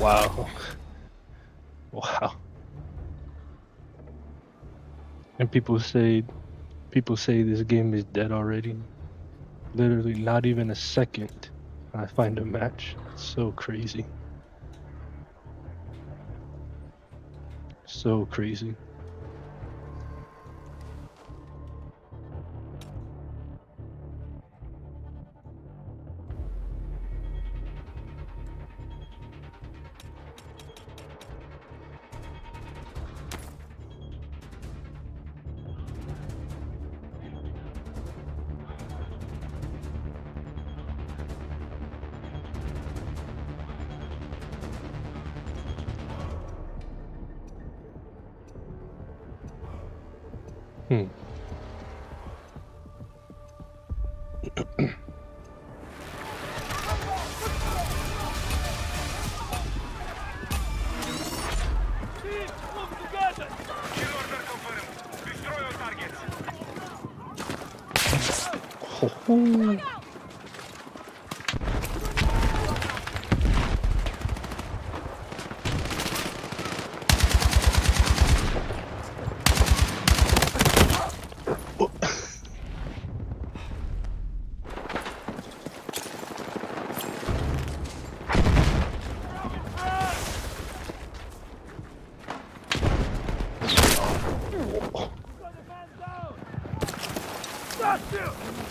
Wow. Wow. And people say this game is dead already. Literally not even a second. I find a match. So crazy. So crazy. Hmm. Oh.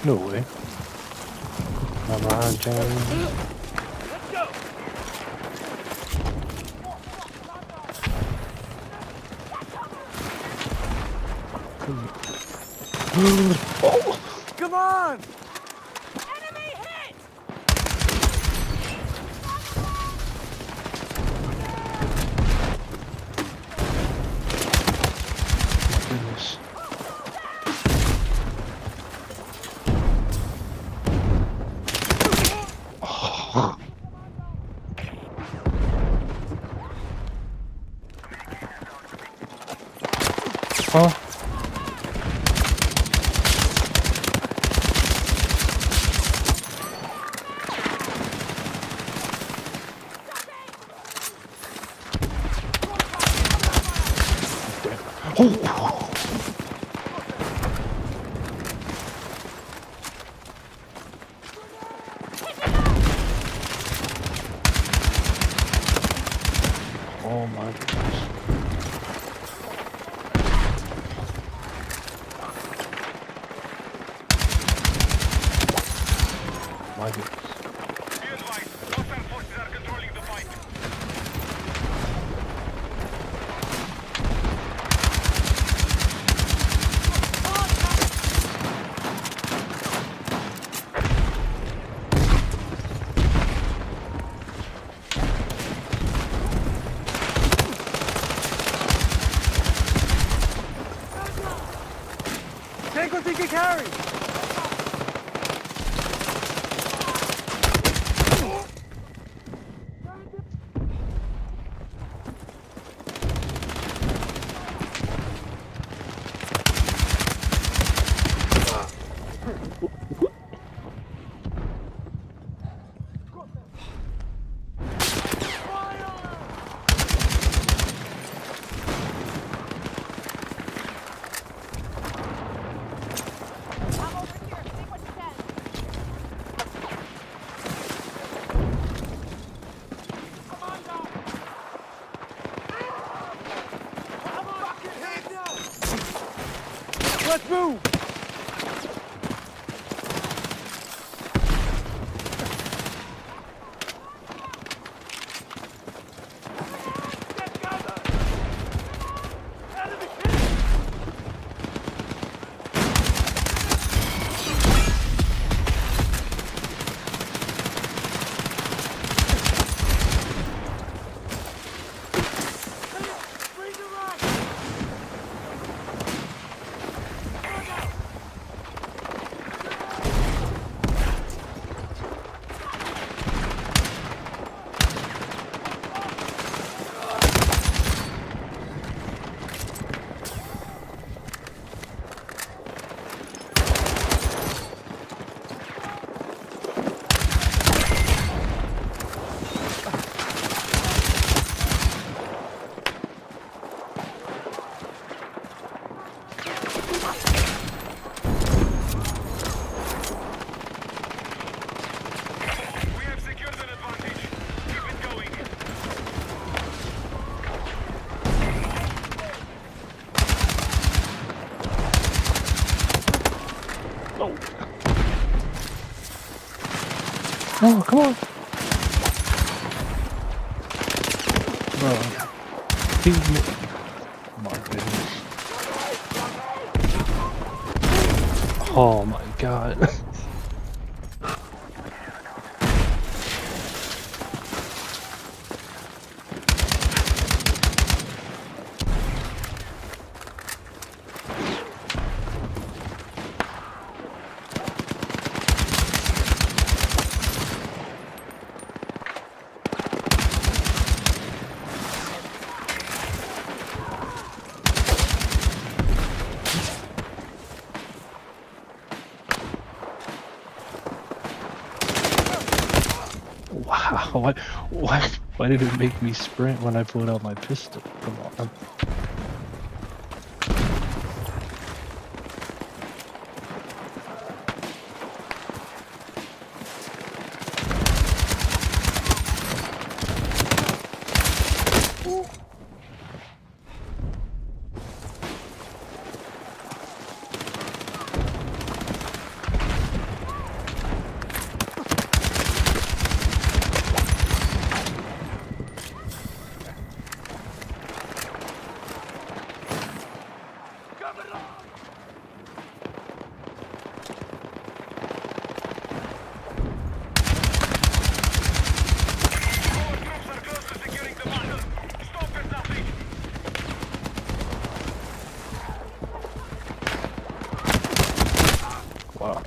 No way. Come on, Johnny. Oh. Come on! Enemy hit! Goodness. Oh. Huh? Oh. Oh my goodness. My goodness. Be advised, hostile forces are controlling the fight. Take what you can carry! I'm over here. Take what you can. Let's move! No, come on. Bro. He's my goodness. Oh my god. Wow, why did it make me sprint when I pulled out my pistol? Come on. Our troops are close to securing the battle. Stop at nothing. Wow.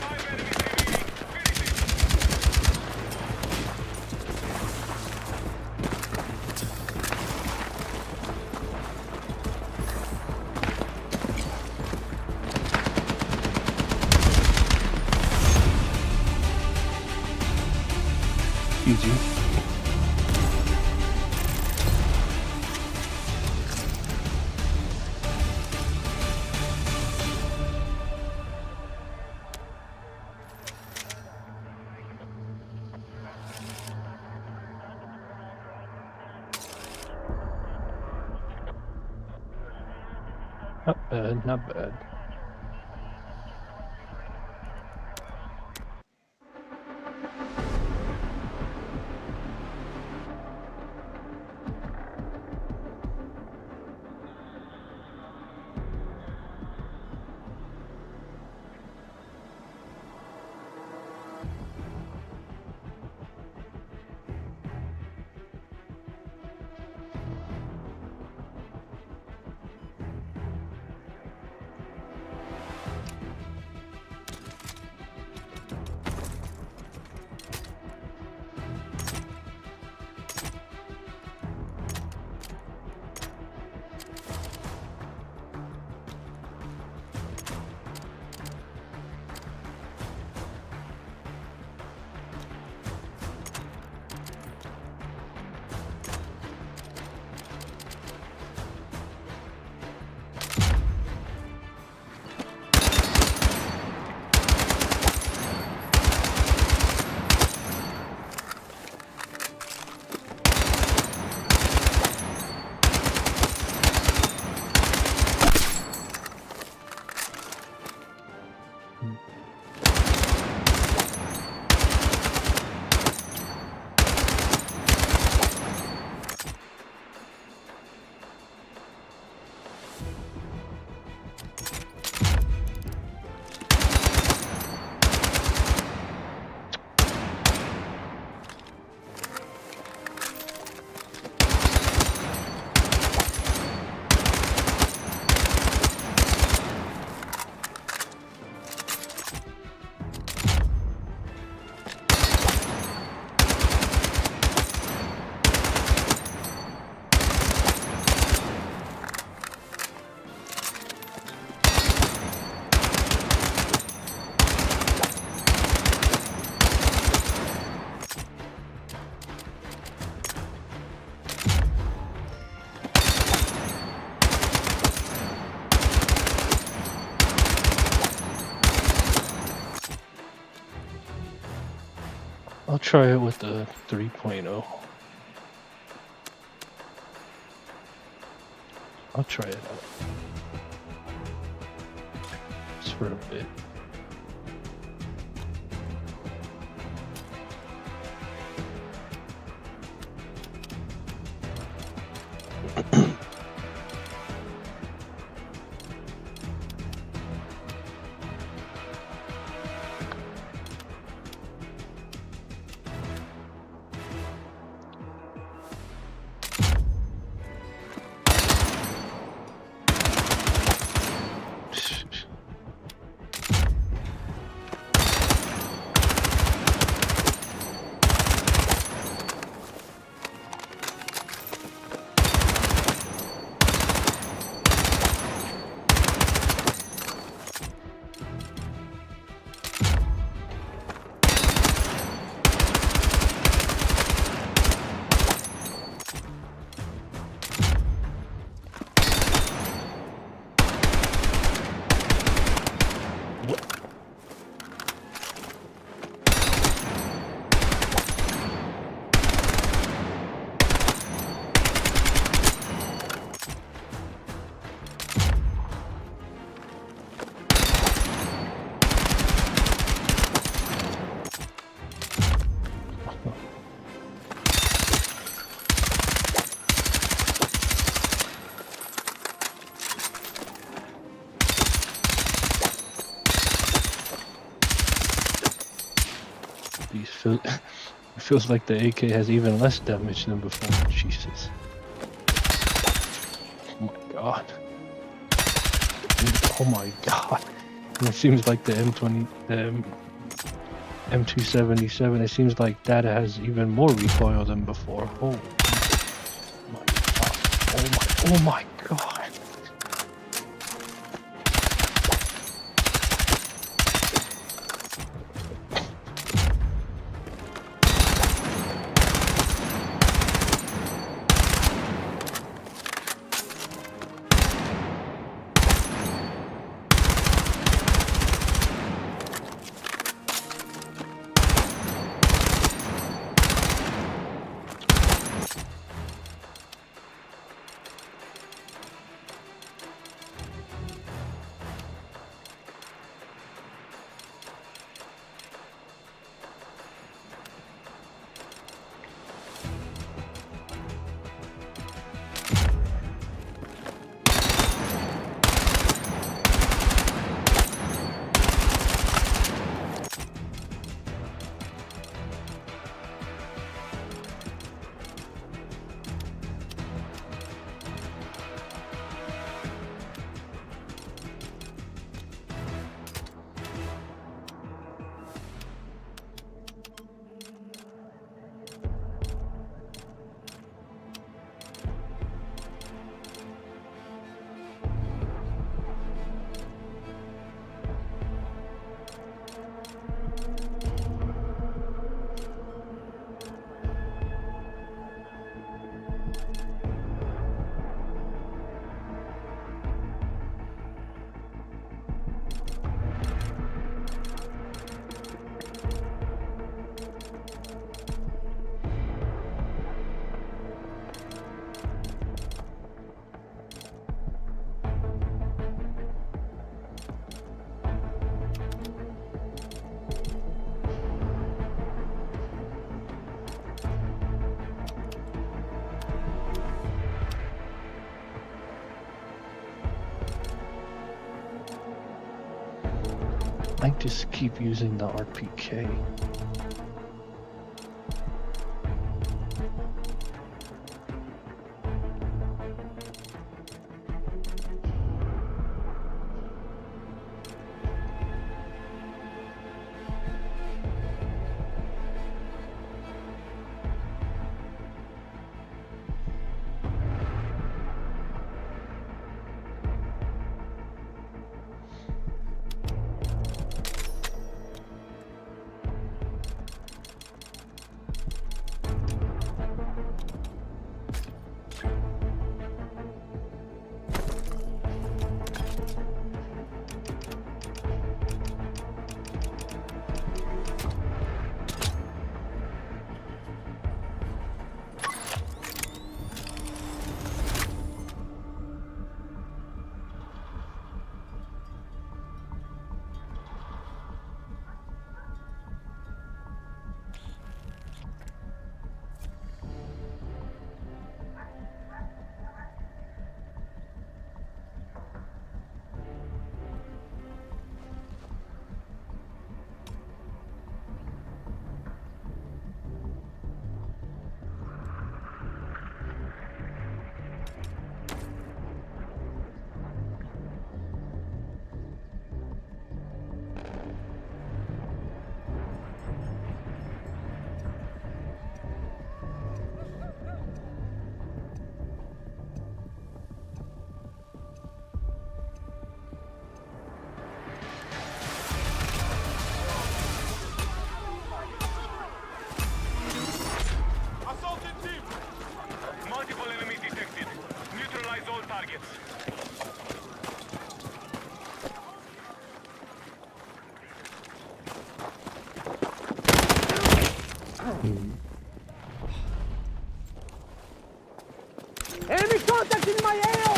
5 enemies remaining. Finish it. GG. Not bad, not bad. I'll try it with the 3.0. I'll try it out. Just for a bit. it feels like the AK has even less damage than before. Jesus. Oh my god. Oh my god. And it seems like the M277, it seems like that has even more recoil than before. Oh my god. Oh my god. I just keep using the RPK. Enemy contact in my AO!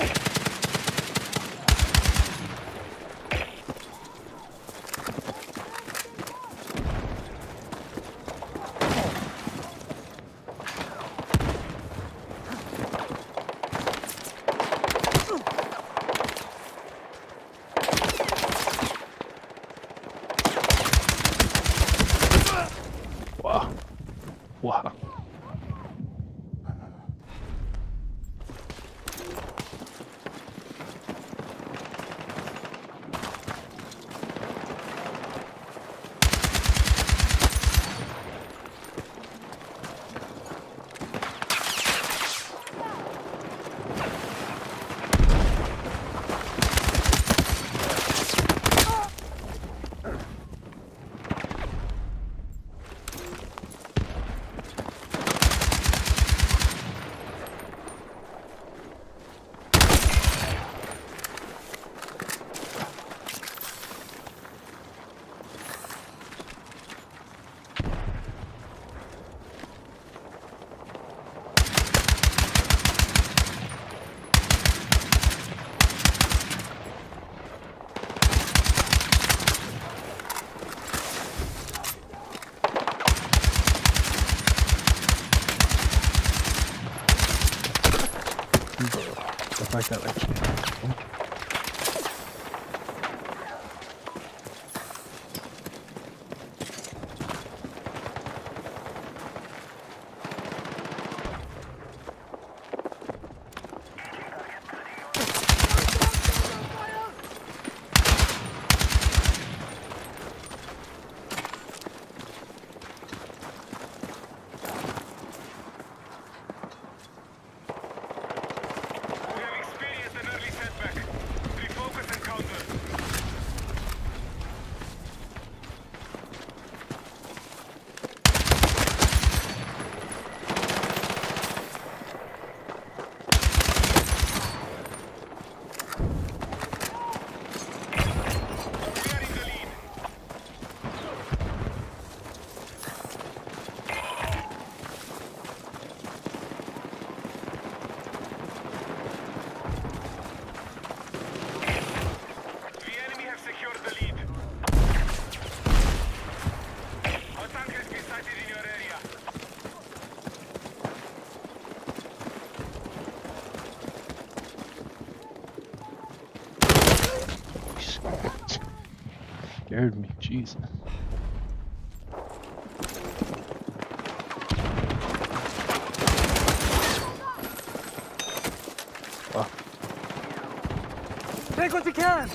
Wow. The fact that actually happened. We have experienced an early setback. Refocus and counter. We are in the lead. The enemy have secured the lead. A tank has been sighted in your area. Scared me, Jesus. Wow. Take what you can!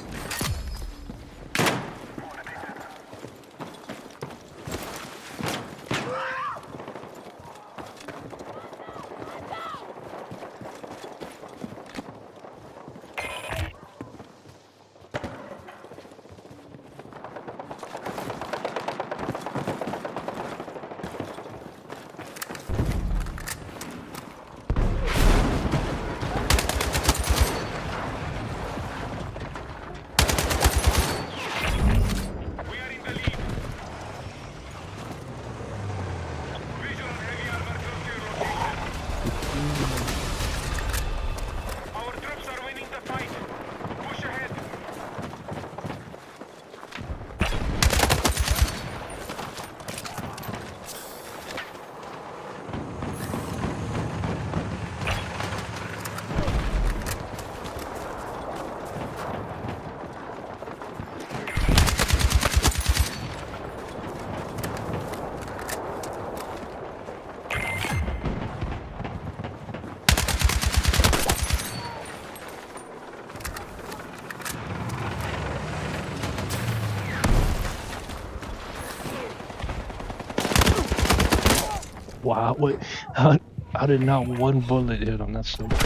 We are in the lead. Visual on heavy armor close to your location. Our troops are winning the fight. Push ahead. Wow, wait, how did not one bullet hit him? That's so bad.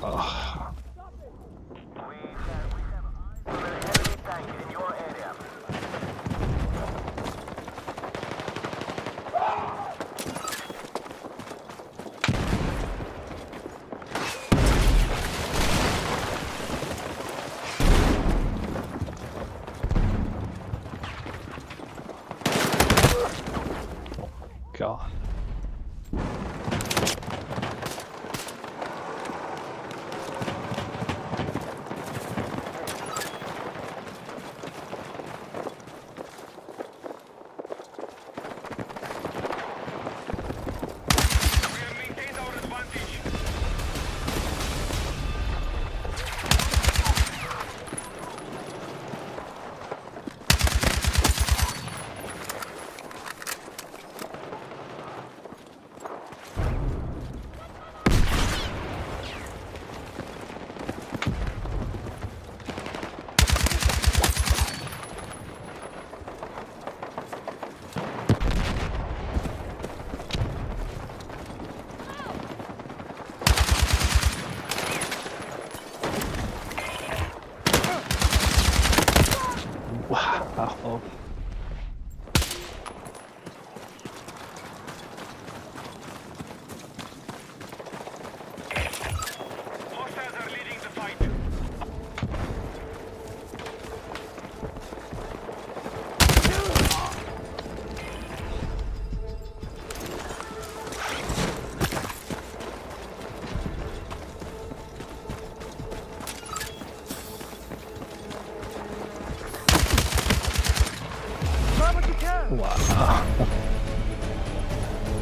Ugh.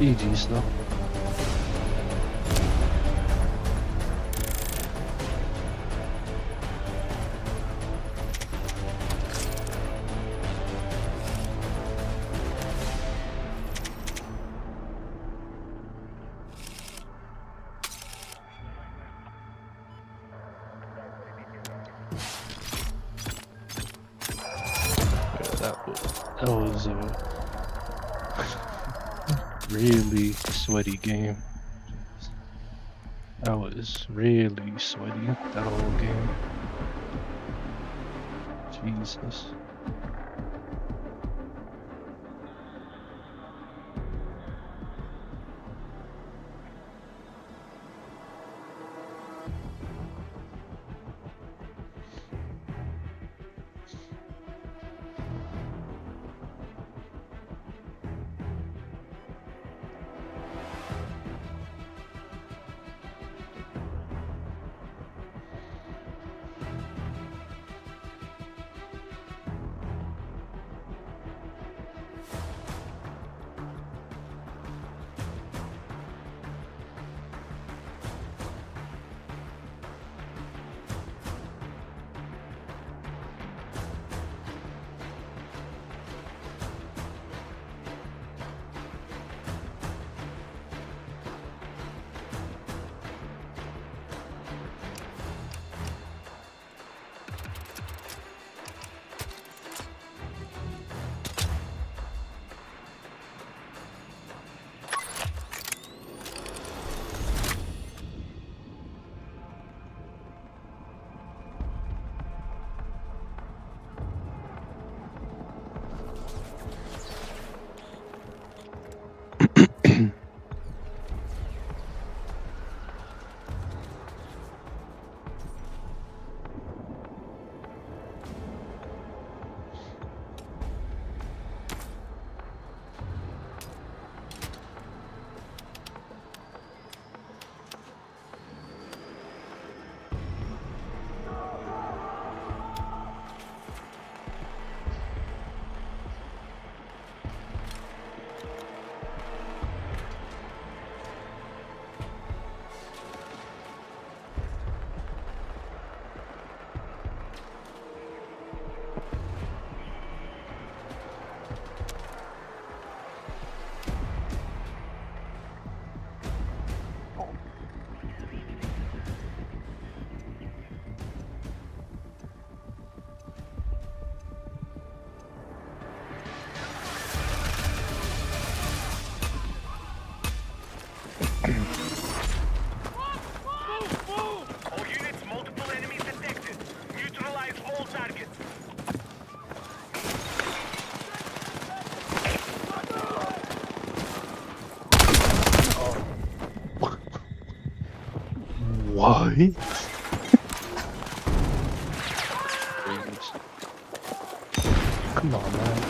GG's though. That was a really sweaty game. That was really sweaty, that whole game. Jesus. All units, multiple enemies detected. Neutralize all targets. What? Come on, man.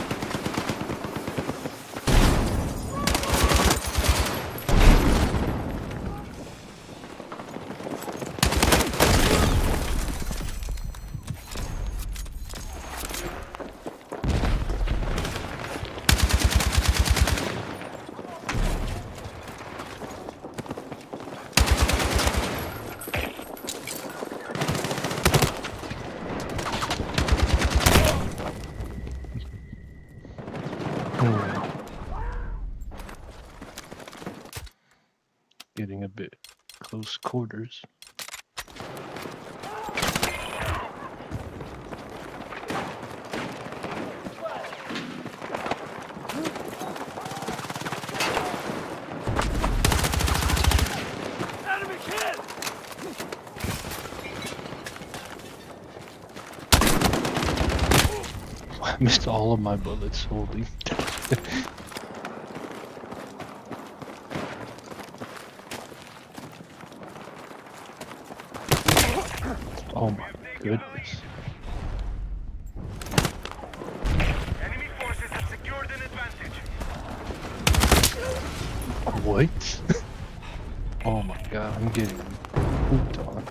Getting a bit close quarters. Enemy hit! I missed all of my bullets, holy. Oh my goodness. Enemy forces have secured an advantage. What? Oh my god, I'm getting pooped on.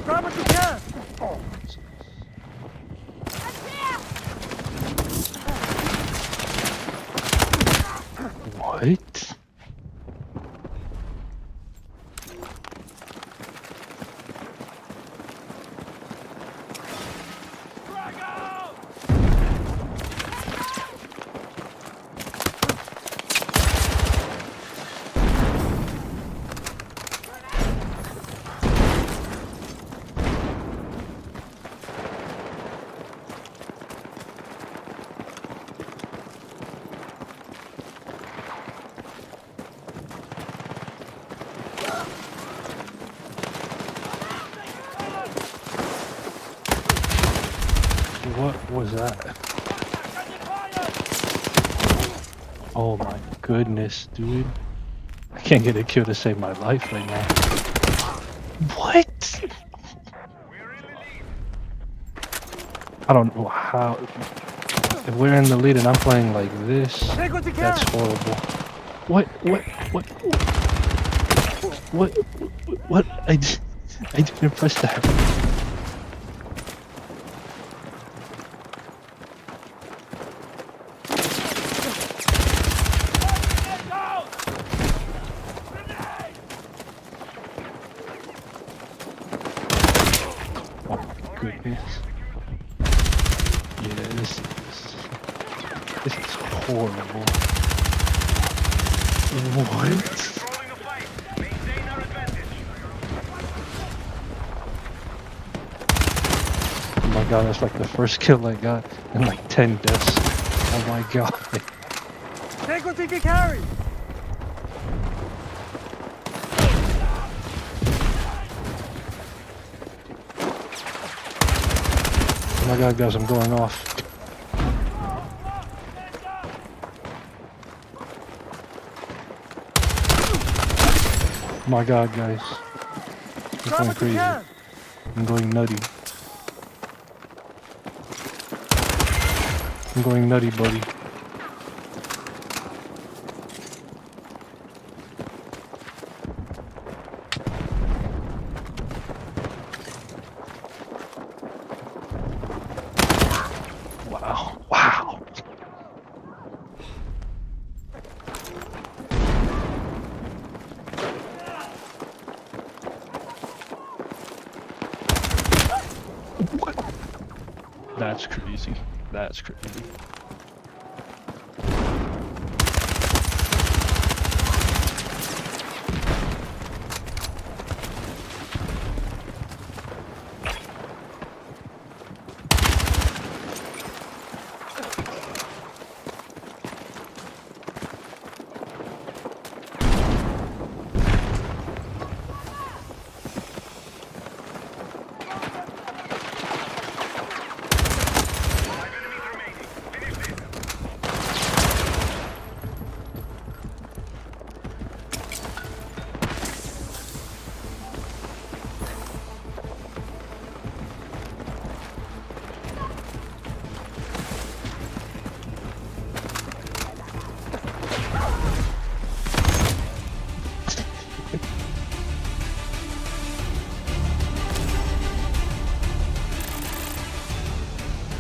Grab what you can! That's here! What? What was that? Oh my goodness, dude. I can't get a kill to save my life right now. What? I don't know how. If we're in the lead and I'm playing like this, Take what you can. that's horrible. What? What? I didn't press that. Oh my goodness. Yeah, this is horrible. What? Controlling the fight. Maintain our advantage. Oh my god, that's like the first kill I got and like 10 deaths. Oh my god. Take what you can carry. Oh my god, guys, I'm going off. Oh my god, guys. I'm Drop going what you crazy. can. I'm going nutty. I'm going nutty, buddy. Wow. Wow. What? That's crazy. That's crazy.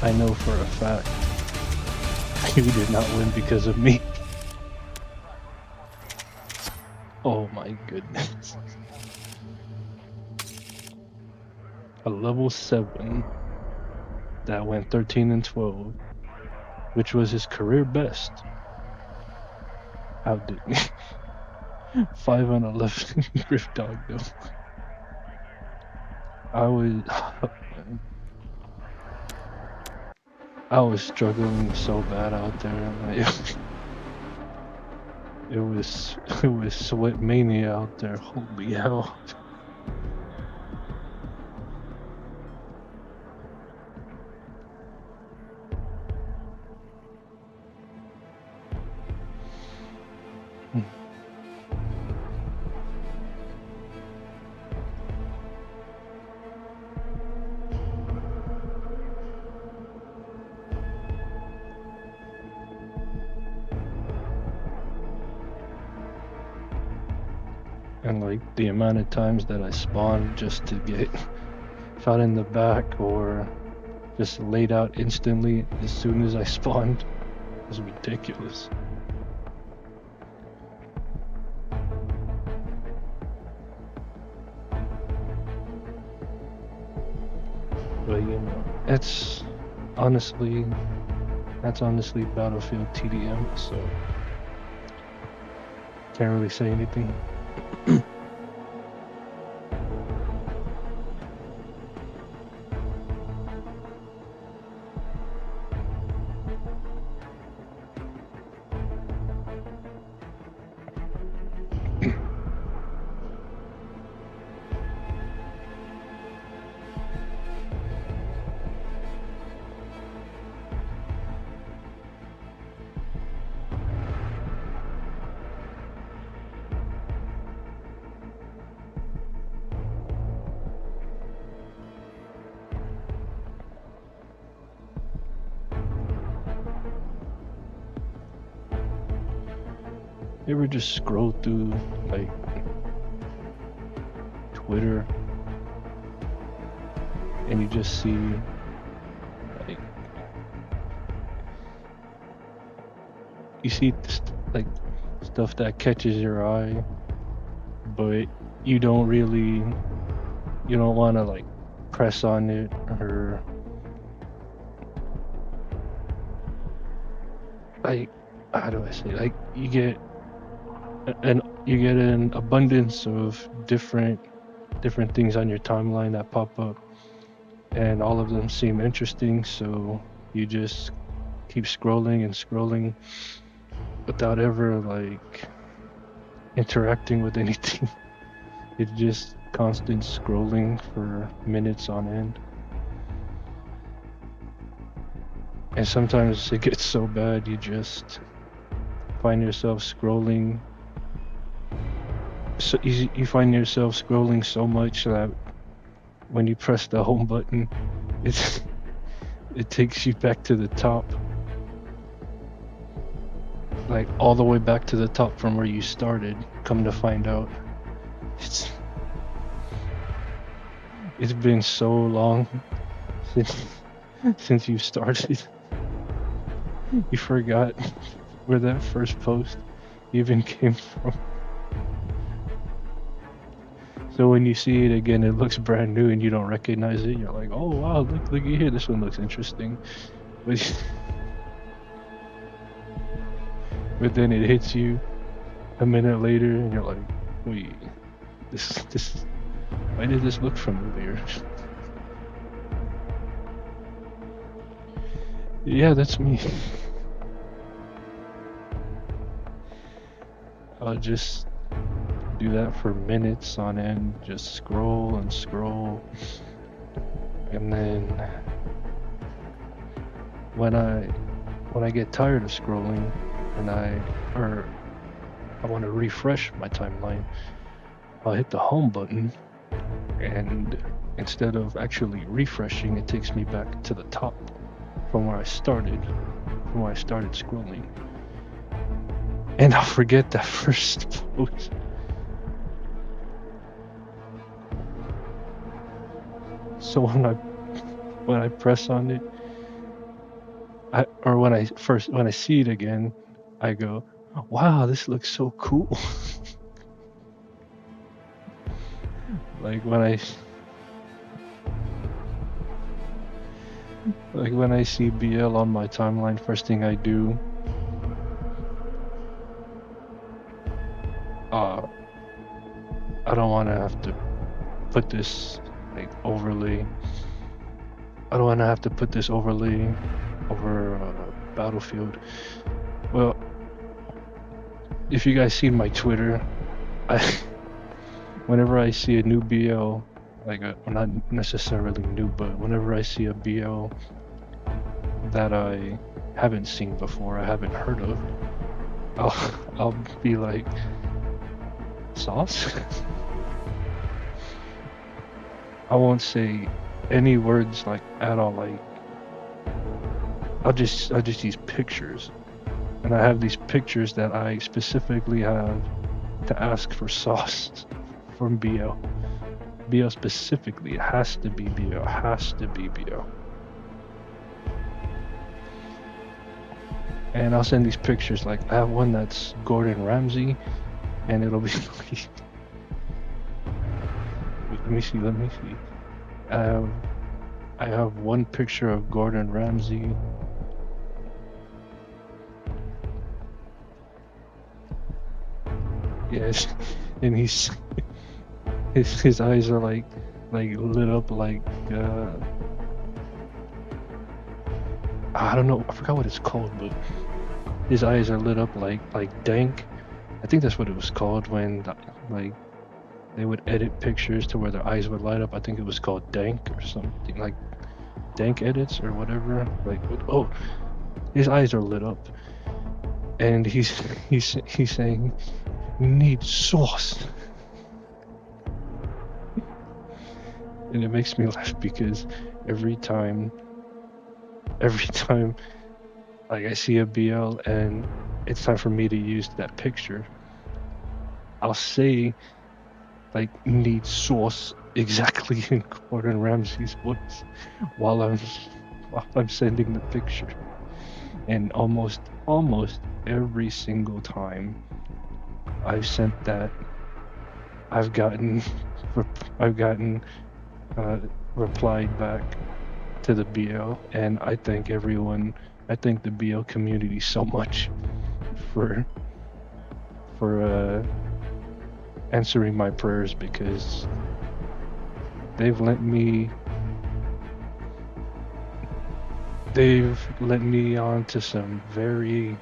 I know for a fact you did not win because of me. Oh my goodness. A level 7 that went 13 and 12, which was his career best. How did 5 and 11 Griff Dog though. I was struggling so bad out there. It was sweat mania out there. Holy hell. And like the amount of times that I spawned just to get shot in the back or just laid out instantly as soon as I spawned was ridiculous. But you know, honestly, that's honestly Battlefield TDM. So can't really say anything. You ever just scroll through like Twitter and you just see like like stuff that catches your eye, but you don't want to like press on it, or like, how do I say, like you get an abundance of different things on your timeline that pop up, and all of them seem interesting, so you just keep scrolling and scrolling without ever like interacting with anything. It's just constant scrolling for minutes on end. And sometimes it gets so bad you just find yourself scrolling. So you find yourself scrolling so much that when you press the home button, it takes you back to the top, like all the way back to the top from where you started. Come to find out, it's been so long since you started. You forgot where that first post even came from. So when you see it again, it looks brand new and you don't recognize it. You're like, oh wow, look here, this one looks interesting. But then it hits you a minute later and you're like, wait, this why did this look familiar? Yeah, that's me. I'll just do that for minutes on end, just scroll and scroll, and then when I get tired of scrolling and I want to refresh my timeline, I'll hit the home button, and instead of actually refreshing, it takes me back to the top from where I started scrolling. And I'll forget that first post. So when I press on it, when I see it again, I go, wow, this looks so cool. Like when I see BL on my timeline, first thing I do, I don't want to have to put this like overlay. I don't want to have to put this overlay over Battlefield. Well, if you guys seen my Twitter, whenever I see a new BL, like not necessarily new, but whenever I see a BL that I haven't seen before, I haven't heard of, I'll be like, sauce? I won't say any words like at all. Like I'll just use pictures, and I have these pictures that I specifically have to ask for sauce from BL. BL specifically, it has to be BL. Has to be BL. And I'll send these pictures. Like I have one that's Gordon Ramsay, and it'll be like, let me see. I have one picture of Gordon Ramsay. Yes, and his eyes are like lit up like I don't know, I forgot what it's called, but his eyes are lit up like dank. I think that's what it was called when like they would edit pictures to where their eyes would light up. I think it was called dank or something like dank edits or whatever. Like, oh, his eyes are lit up, and he's saying, "We need sauce," and it makes me laugh because every time, like I see a BL and it's time for me to use that picture, I'll say like need sauce exactly in Gordon Ramsay's voice while I'm sending the picture. And almost every single time I've sent that, I've gotten I've gotten replied back to the BL, and I thank the BL community so much for answering my prayers, because they've let me on to some very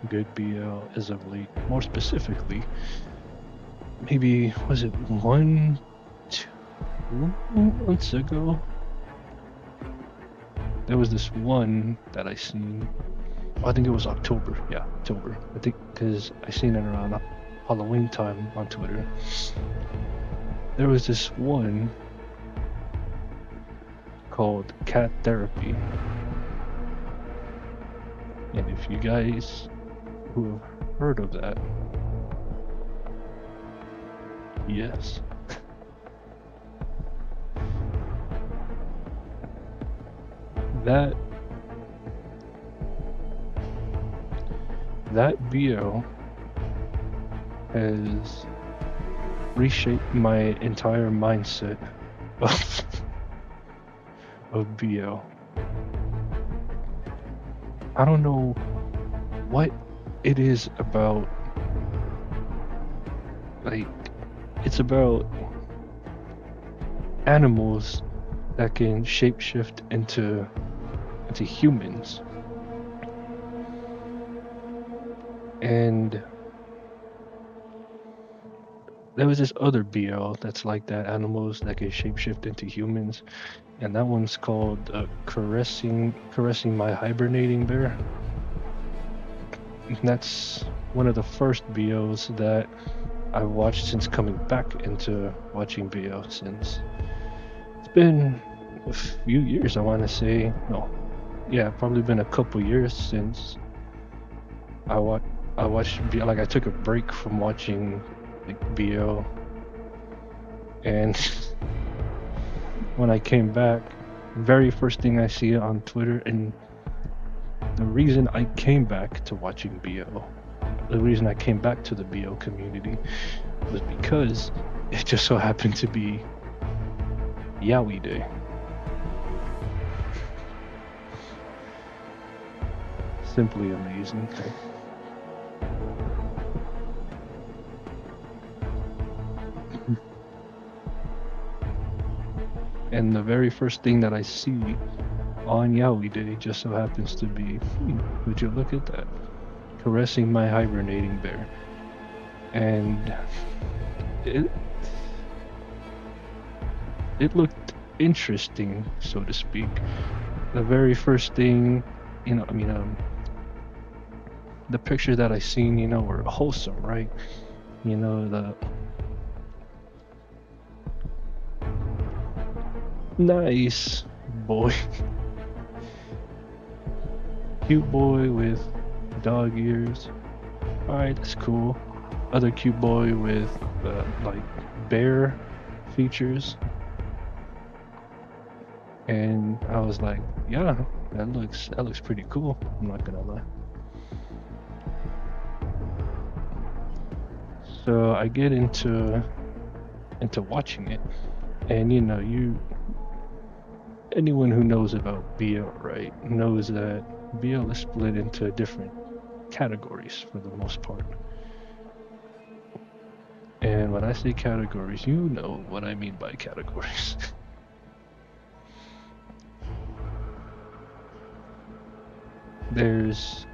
good BL as of late. More specifically, maybe was it 2 months ago? There was this one that I seen. I think it was October. Yeah, October. I think because I seen it around Halloween time on Twitter. There was this one called Cat Therapy. And if you guys who have heard of that, yes. That BO has reshaped my entire mindset of BO. I don't know what it is about, like, it's about animals that can shapeshift into humans. And there was this other BL that's like that, animals that can shapeshift into humans, and that one's called caressing my hibernating bear. And that's one of the first BOs that I've watched since coming back into watching BO. Since it's been a few years, I want to say. No, yeah, probably been a couple years since I watched BO. Like, I took a break from watching like BO, and when I came back, very first thing I see on Twitter, and the reason I came back to watching BO, the reason I came back to the BO community, was because it just so happened to be Yowie Day. Simply amazing. And the very first thing that I see on Yowie Day just so happens to be, would you look at that? Caressing my hibernating bear. And it looked interesting, so to speak. The very first thing, the picture that I seen, were wholesome, right? The nice boy. Cute boy with dog ears. Alright, that's cool. Other cute boy with like bear features. And I was like, yeah, that looks pretty cool. I'm not gonna lie. So I get into watching it, and anyone who knows about BL, right, knows that BL is split into different categories for the most part. And when I say categories, you know what I mean by categories. There's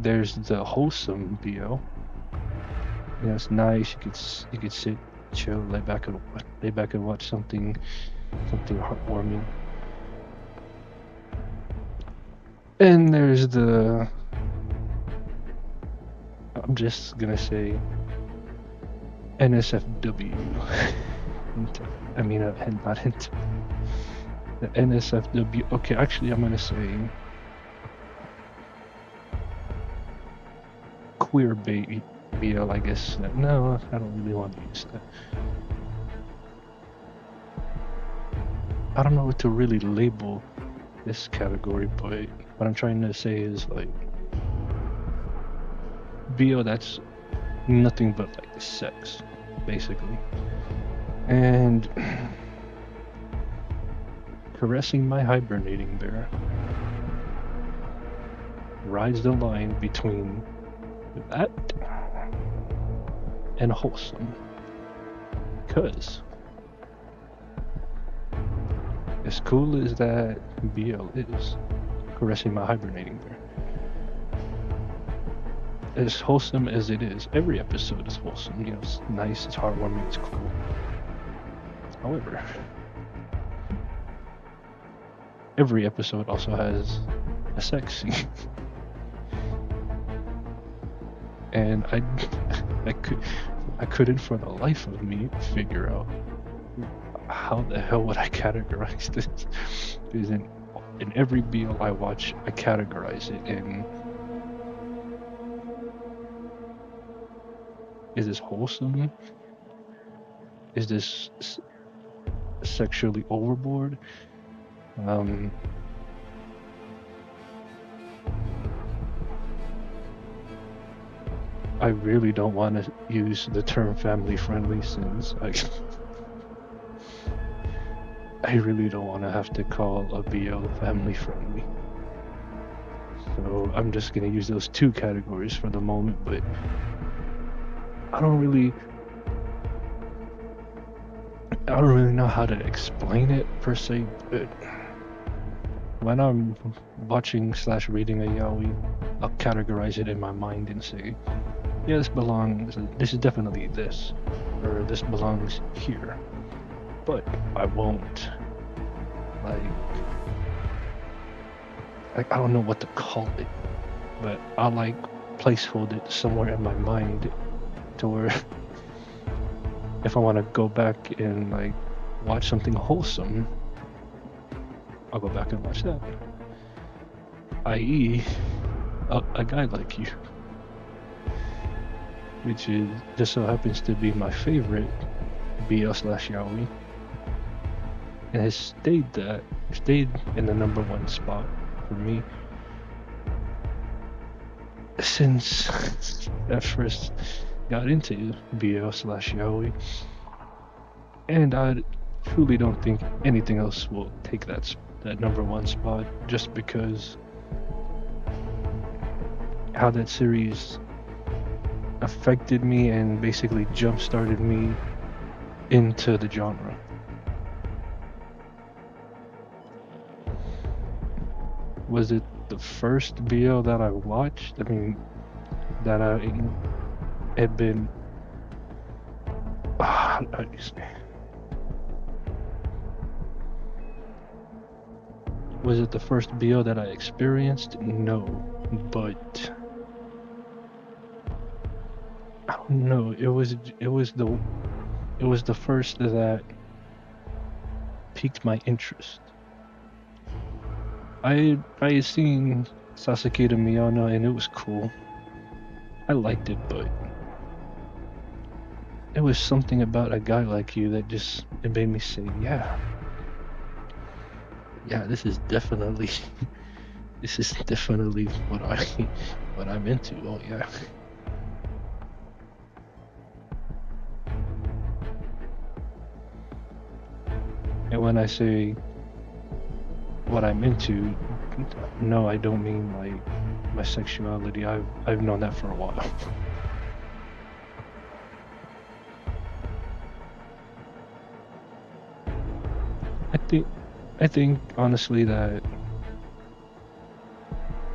the wholesome BL. You know, it's nice. You could sit, chill, lay back and watch something heartwarming. And there's the, I'm just gonna say, NSFW. I mean, not into the NSFW. Okay, actually, I'm gonna say queer BL, I guess. No, I don't really want to use that. I don't know what to really label this category, but what I'm trying to say is like BL that's nothing but like sex, basically. And caressing my hibernating bear rides the line between that and wholesome. Because as cool as that BL is, caressing my hibernating bear, as wholesome as it is, every episode is wholesome. You know, it's nice, it's heartwarming, it's cool. However, every episode also has a sex scene. And I couldn't for the life of me figure out how the hell would I categorize this. Because in every BL I watch, I categorize it in, is this wholesome? Is this sexually overboard? I really don't want to use the term family friendly since I really don't want to have to call a BL family friendly. So I'm just going to use those two categories for the moment, but I don't really know how to explain it per se, but when I'm watching / reading a yaoi, I'll categorize it in my mind and say, yeah, this is definitely this, or this belongs here. But I won't, I don't know what to call it, but I'll placehold it somewhere in my mind to where if I want to go back and watch something wholesome, I'll go back and watch that. I.e., a guy like you, which is just so happens to be my favorite BL / yaoi, and has stayed in the #1 spot for me since I first got into BL / yaoi, and I truly don't think anything else will take that #1 spot, just because how that series affected me and basically jump-started me into the genre. Was it the first BL that I watched? I mean, that I had been... Was it the first BL that I experienced? No, but I don't know. It was the first that piqued my interest. I had seen Sasuke to Miyano and it was cool. I liked it, but it was something about a guy like you that it made me say, yeah, this is definitely what I'm into. Oh yeah. And when I say what I'm into, no, I don't mean like my sexuality. I've known that for a while. I think honestly that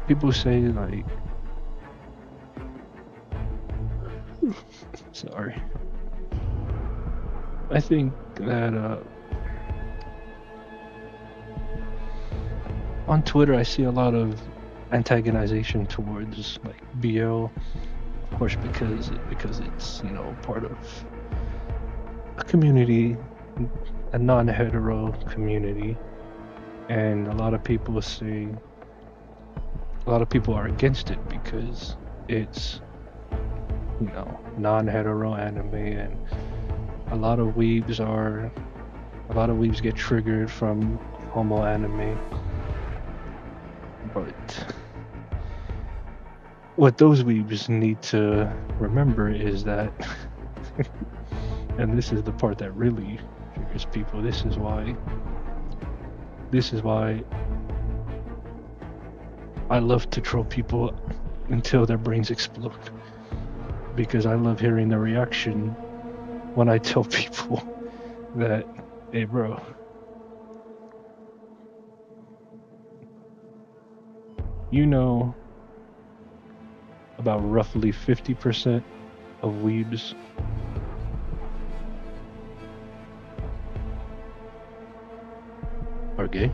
people say like sorry. I think that on Twitter I see a lot of antagonization towards like BL, of course because it's, you know, part of a community, a non-hetero community, and a lot of people are against it because it's, you know, non-hetero anime, and a lot of weebs get triggered from homo anime. But what those weebs need to remember is that and this is the part that really triggers people, this is why I love to troll people until their brains explode, because I love hearing the reaction when I tell people that, hey bro, you know, about roughly 50% of weebs are gay.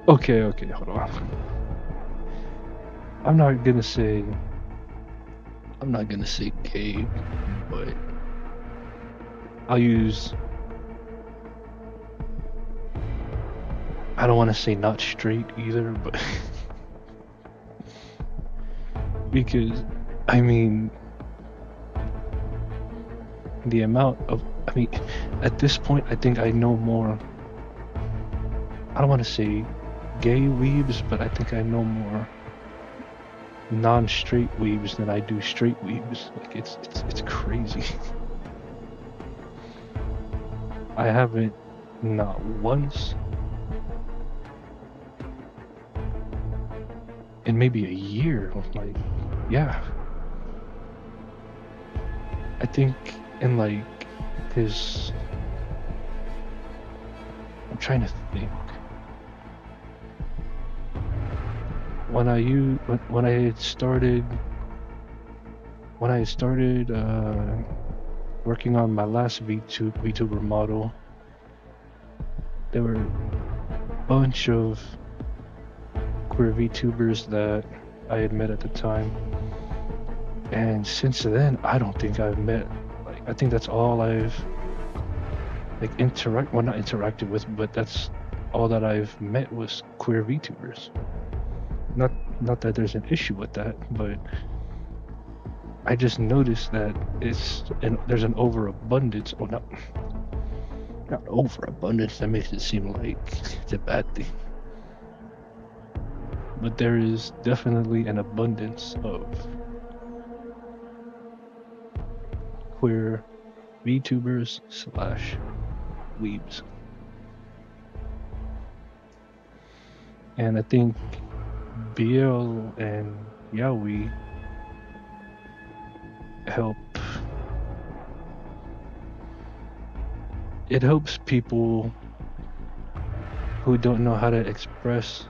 Okay, hold on. I'm not gonna say gay, but I don't want to say not straight either, but because I mean the amount of, I mean, at this point I think I know more, I don't want to say gay weebs, but I think I know more non-straight weebs than I do straight weebs. Like it's crazy. I haven't, not once in maybe a year, like, yeah, I think in like his, I'm trying to think, when I had started working on my last VTuber model, there were a bunch of queer VTubers that I had met at the time, and since then I don't think I've met, like, I think that's all I've like not interacted with, but that's all that I've met was queer VTubers. Not that there's an issue with that, but I just noticed that there's an overabundance. Oh, not overabundance. That makes it seem like it's a bad thing. But there is definitely an abundance of queer VTubers / weebs, and I think BL and yaoi helps people who don't know how to express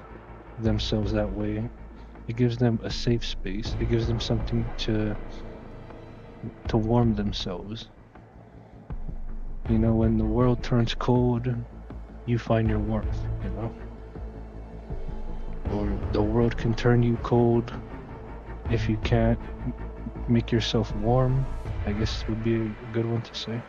themselves that way. It gives them a safe space. It gives them something to warm themselves. You know, when the world turns cold, you find your warmth, you know? Or the world can turn you cold. If you can't make yourself warm, I guess would be a good one to say.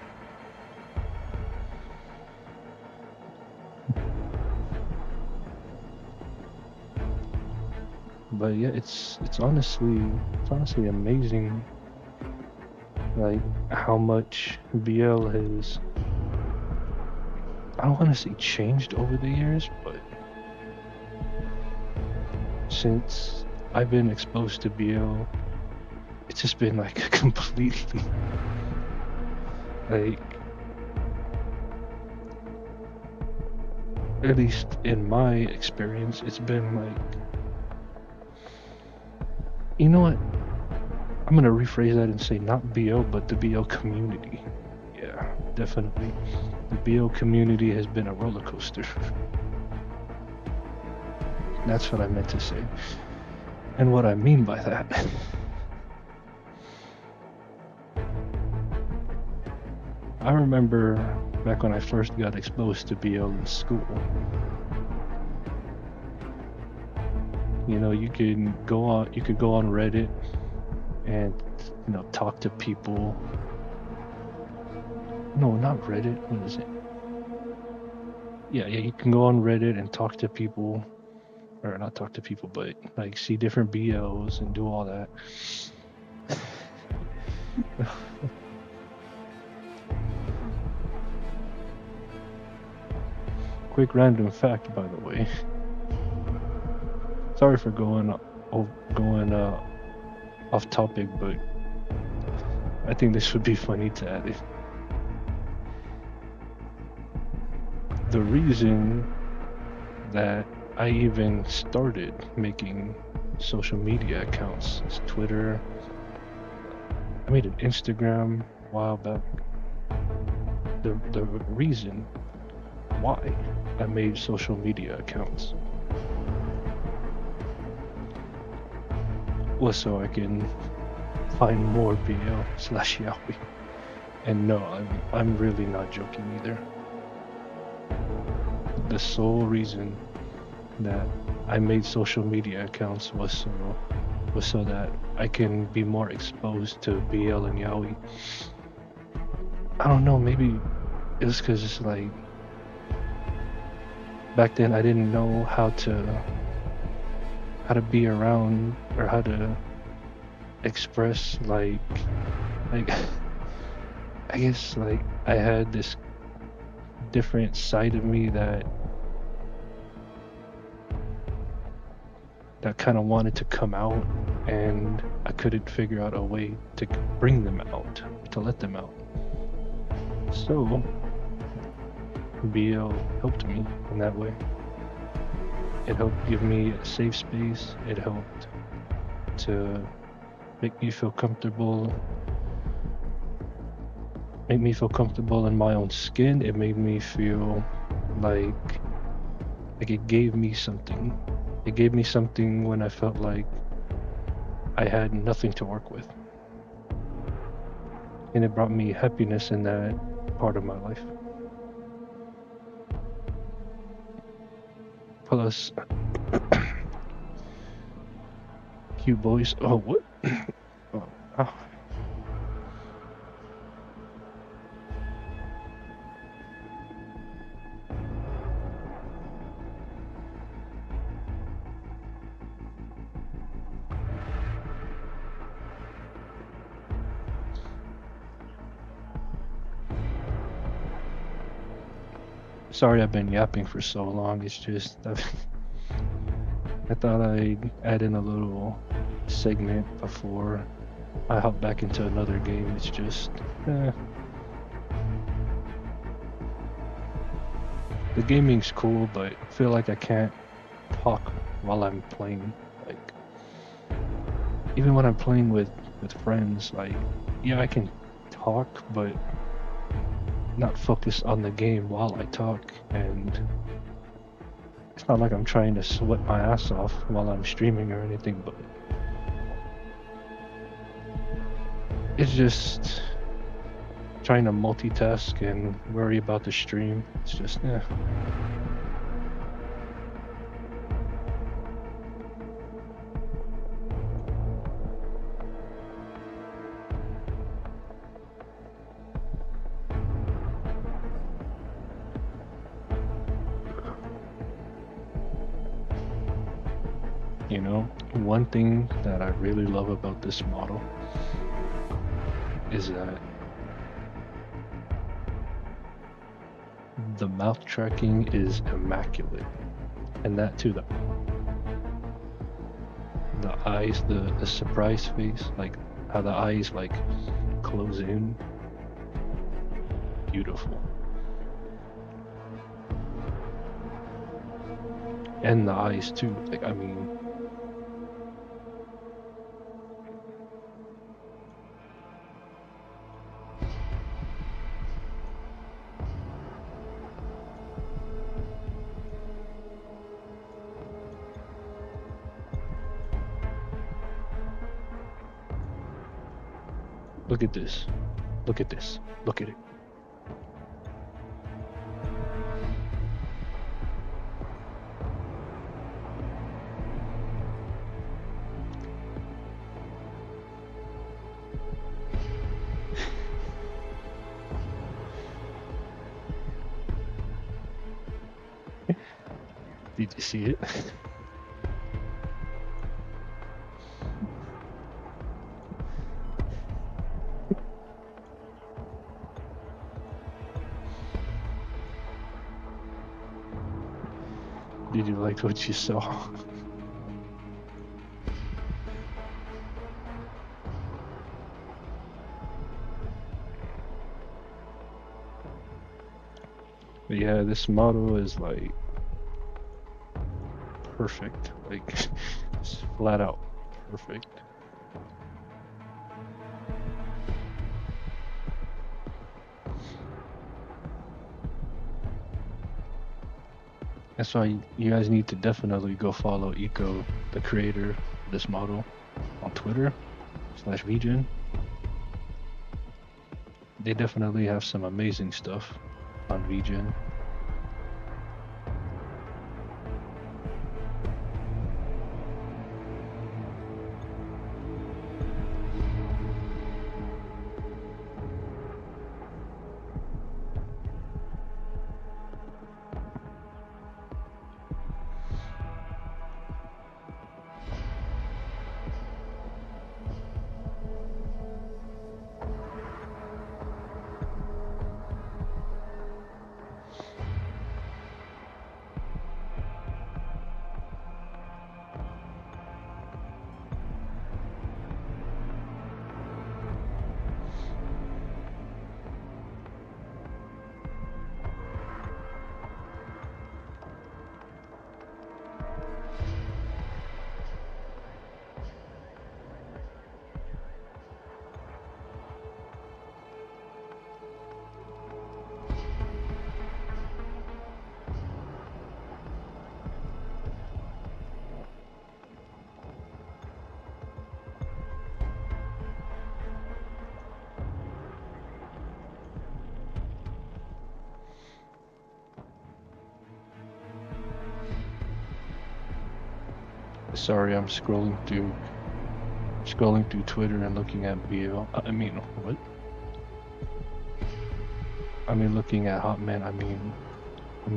But yeah, it's honestly amazing, like how much BL has, I don't want to say changed over the years, but since I've been exposed to BL, it's just been like a completely Like, at least in my experience, it's been like, you know what? I'm gonna rephrase that and say not BO, but the BO community. Yeah, definitely. The BO community has been a roller coaster. That's what I meant to say. And what I mean by that. I remember back when I first got exposed to BO in school. You know, you could go on Reddit and talk to people. No, not Reddit. What is it? Yeah, you can go on Reddit and talk to people, or not talk to people, but like see different BOs and do all that. Quick random fact, by the way. Sorry for going off topic, but I think this would be funny to add it. The reason that I even started making social media accounts is Twitter. I made an Instagram a while back. The reason why I made social media accounts was so I can find more BL/Yaoi. And no, I'm really not joking either. The sole reason that I made social media accounts was so that I can be more exposed to BL and Yaoi. I don't know, maybe it was because it's like back then I didn't know how to be around or how to express like I guess like I had this different side of me that kind of wanted to come out, and I couldn't figure out a way to bring them out, to let them out. So BL helped me in that way. It helped give me a safe space. It helped to make me feel comfortable in my own skin. It made me feel like it gave me something. It gave me something when I felt like I had nothing to work with. And it brought me happiness in that part of my life. Plus, cute boys. Oh, what? Oh. Sorry I've been yapping for so long. It's just I thought I'd add in a little segment before I hop back into another game. It's just the gaming's cool, but I feel like I can't talk while I'm playing. Like even when I'm playing with friends, like yeah, I can talk, but not focus on the game while I talk. And it's not like I'm trying to sweat my ass off while I'm streaming or anything, but it's just trying to multitask and worry about the stream. It's just You know, one thing that I really love about this model is that the mouth tracking is immaculate, and that too, the eyes, the surprise face, like how the eyes like close in. beautiful. And the eyes too. Like, I mean, look at this. Look at this. Look at it. Did you see it? Did you like what you saw? But yeah, this model is like perfect. Like, it's flat out perfect. That's why you guys need to definitely go follow Eco, the creator of this model, on Twitter /VGen. They definitely have some amazing stuff on VGen. Sorry, I'm scrolling through Twitter and looking at BL. I mean, what? I mean, looking at Hotman. I mean,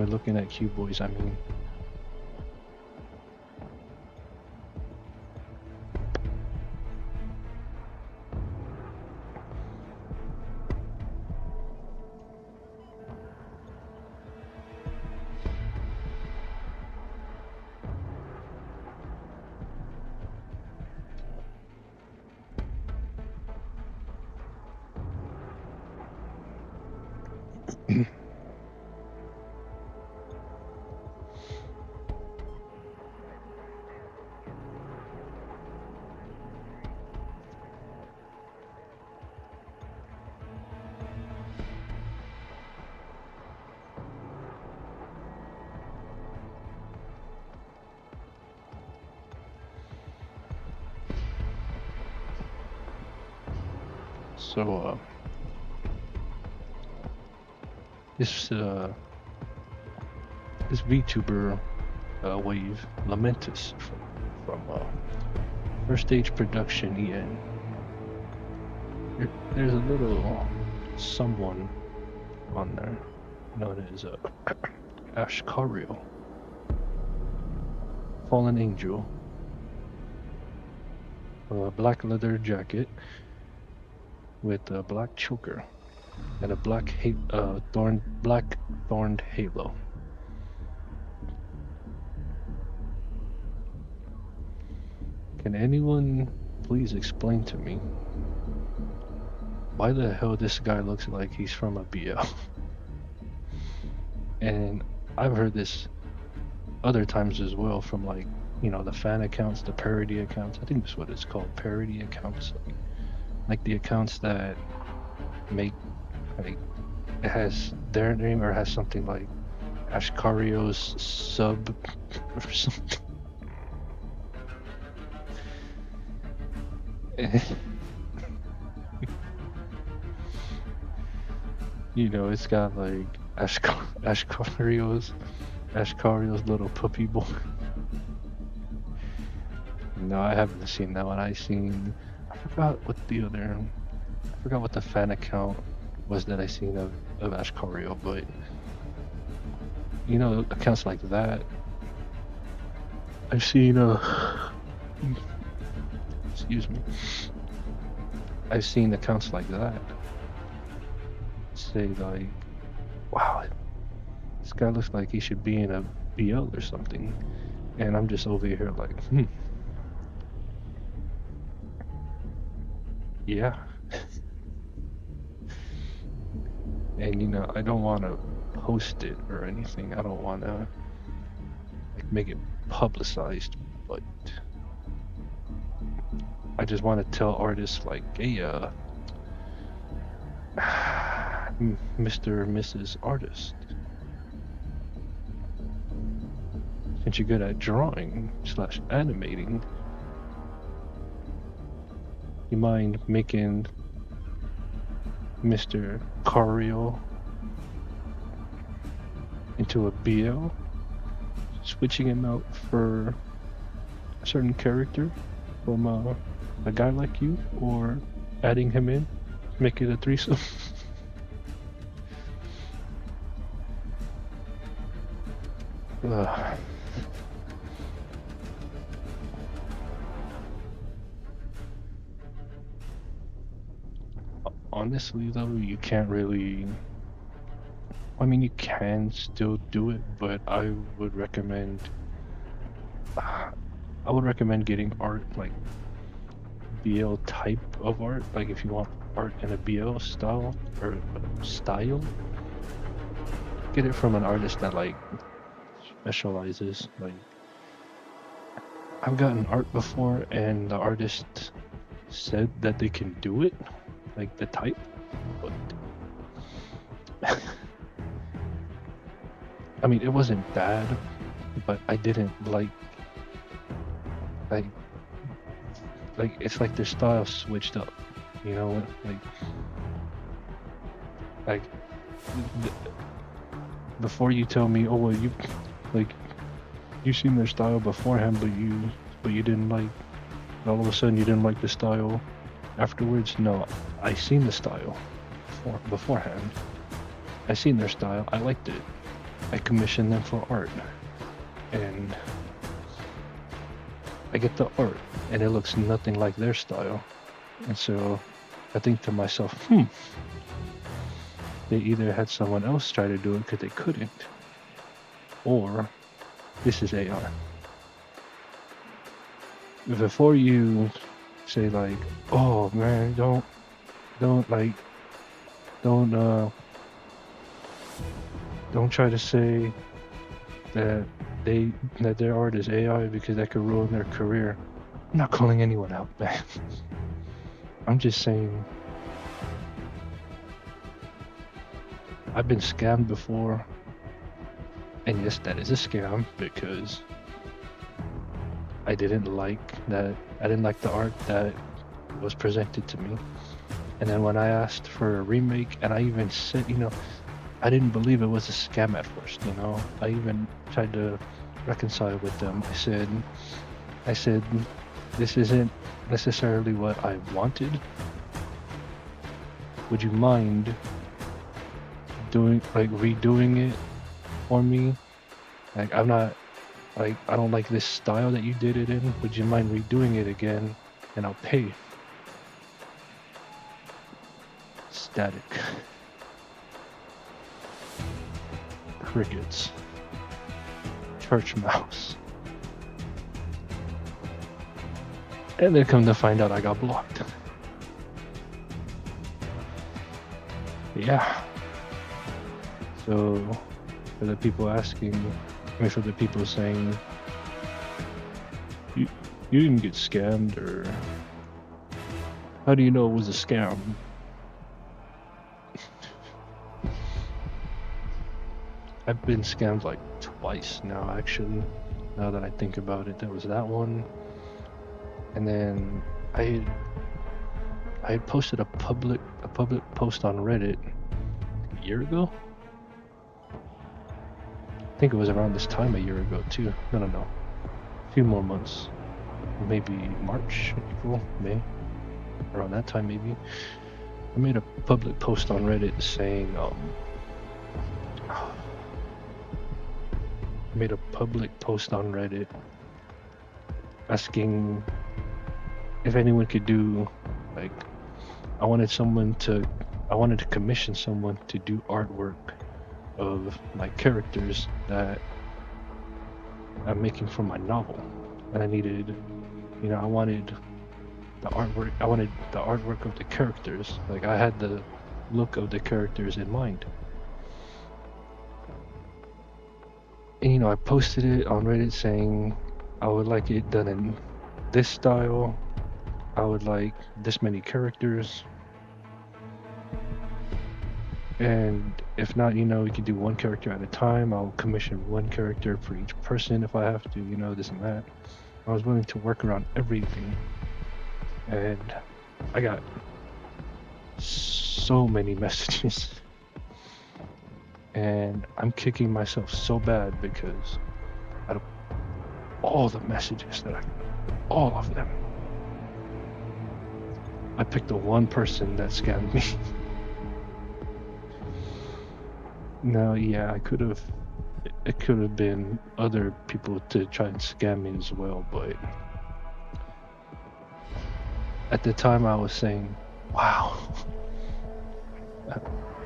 looking at Q Boys. I mean. So, this VTuber Wave Lamentus from First Stage Production EN. There's a little someone on there known as Ashkario, Fallen Angel, a black leather jacket with a black choker and a black thorned halo. Can anyone please explain to me why the hell this guy looks like he's from a BL? And I've heard this other times as well from like, the fan accounts, the parody accounts. I think that's what it's called, parody accounts. Like the accounts that make, like, it has their name or has something like Ashkario's sub or something. It's got like Ashkario's little puppy boy. No, I haven't seen that one. I forgot what the fan account was that I seen of Ashkario, but accounts like that. I've seen excuse me. I've seen accounts like that say like, wow, this guy looks like he should be in a BL or something, and I'm just over here like, yeah. And I don't want to post it or anything. I don't want to like make it publicized, but I just want to tell artists like, hey, Mr. or Mrs. Artist, since you're good at drawing / animating, you mind making Mr. Cario into a BL, switching him out for a certain character from a guy like you, or adding him in, make it a threesome. Honestly though, you can't really, I mean, you can still do it, but I would recommend getting art, like BL type of art. Like if you want art in a BL style or style, get it from an artist that like specializes. Like I've gotten art before and the artist said that they can do it, like the type, but I mean, it wasn't bad, but I didn't like it's like their style switched up, like before you tell me, oh well, you seen their style beforehand, but you didn't like, all of a sudden you didn't like the style afterwards. No, I seen the style beforehand. I seen their style, I liked it, I commissioned them for art, and I get the art and it looks nothing like their style, and so I think to myself, they either had someone else try to do it because they couldn't, or this is AI. Before you say like, oh man, don't try to say that their art is AI because that could ruin their career. I'm not calling anyone out, man. I'm just saying I've been scammed before, and yes, that is a scam because I didn't like the art that was presented to me. And then when I asked for a remake, and I even said, I didn't believe it was a scam at first, I even tried to reconcile with them. I said, this isn't necessarily what I wanted. Would you mind redoing it for me? Like, I'm not, like, I don't like this style that you did it in. Would you mind redoing it again? And I'll pay. Static. Crickets. Church mouse. And then come to find out I got blocked. Yeah. So for the people asking, for the people saying you didn't get scammed, or how do you know it was a scam? I've been scammed like twice now, actually. Now that I think about it, there was that one, and then I had posted a public post on Reddit a year ago. I think it was around this time a year ago too. No, a few more months, maybe March, April, May, around that time maybe. I made a public post on Reddit saying I made a public post on Reddit asking if anyone could do, like, I wanted to commission someone to do artwork of my characters that I'm making for my novel. And I needed, I wanted the artwork of the characters. Like, I had the look of the characters in mind. And I posted it on Reddit saying I would like it done in this style. I would like this many characters. And if not, we can do one character at a time. I'll commission one character for each person if I have to, this and that. I was willing to work around everything. And I got so many messages. And I'm kicking myself so bad because out of all the messages all of them, I picked the one person that scammed me. No, yeah, it could have been other people to try and scam me as well, but at the time I was saying, wow,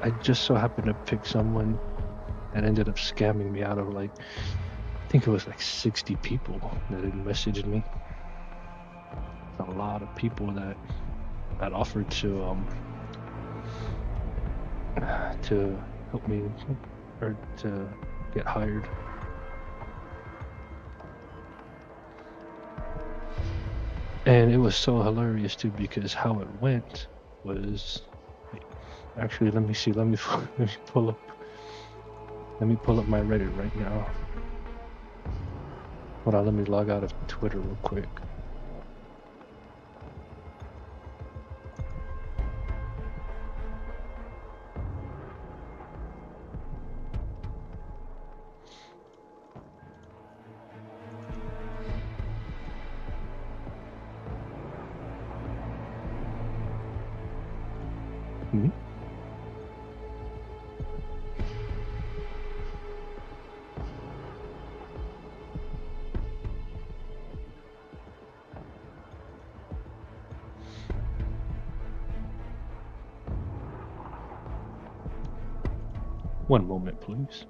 I just so happened to pick someone that ended up scamming me out of, like, I think it was like 60 people that had messaged me. A lot of people that offered to help me or to get hired. And it was so hilarious too, because how it went was, actually, let me see, let me pull up my Reddit right now. Hold on, let me log out of Twitter real quick. Hmm? One moment, please.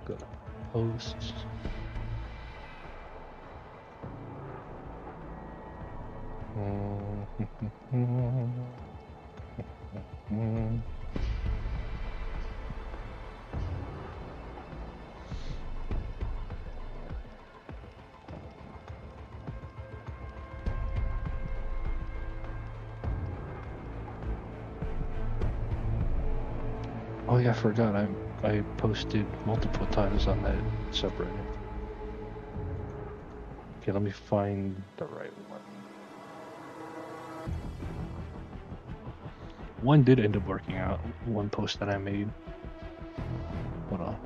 Go to posts. Oh yeah, I forgot. I posted multiple times on that subreddit. Okay, let me find the right one. One did end up working out. One post that I made. Hold on.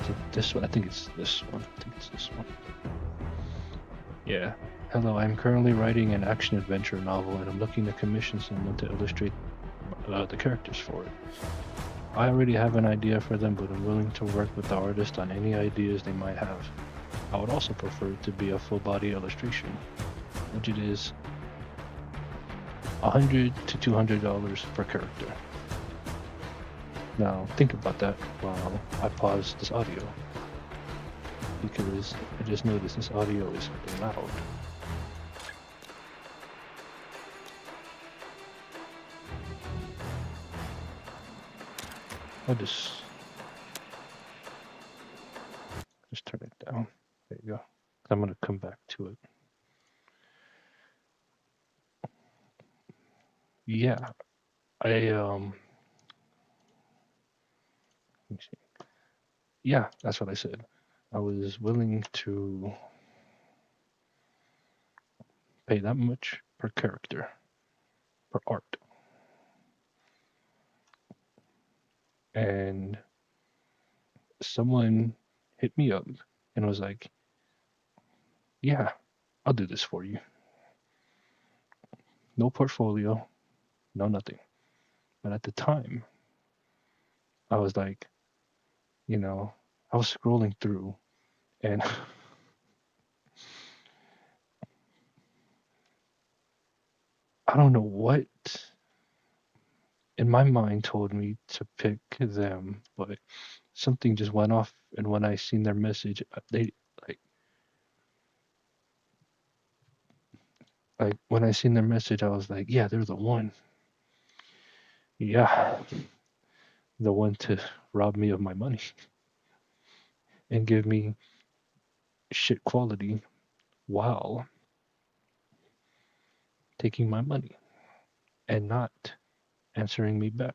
Is it this one? I think it's this one. Yeah. Hello, I'm currently writing an action-adventure novel, and I'm looking to commission someone to illustrate the characters for it. I already have an idea for them, but I'm willing to work with the artist on any ideas they might have. I would also prefer it to be a full body illustration, which it is $100 to $200 per character. Now think about that while I pause this audio, because I just noticed this audio is loud. I'll just turn it down. There you go. I'm gonna come back to it. Yeah, I let me see. Yeah, that's what I said. I was willing to pay that much per character, per art. And someone hit me up and was like, yeah, I'll do this for you. No portfolio, no nothing. But at the time, I was like, you know, I was scrolling through and I don't know what in my mind told me to pick them, but something just went off. And when I seen their message, they like, when I seen their message, I was like, yeah, they're the one. Yeah, the one to rob me of my money and give me shit quality while taking my money and not answering me back.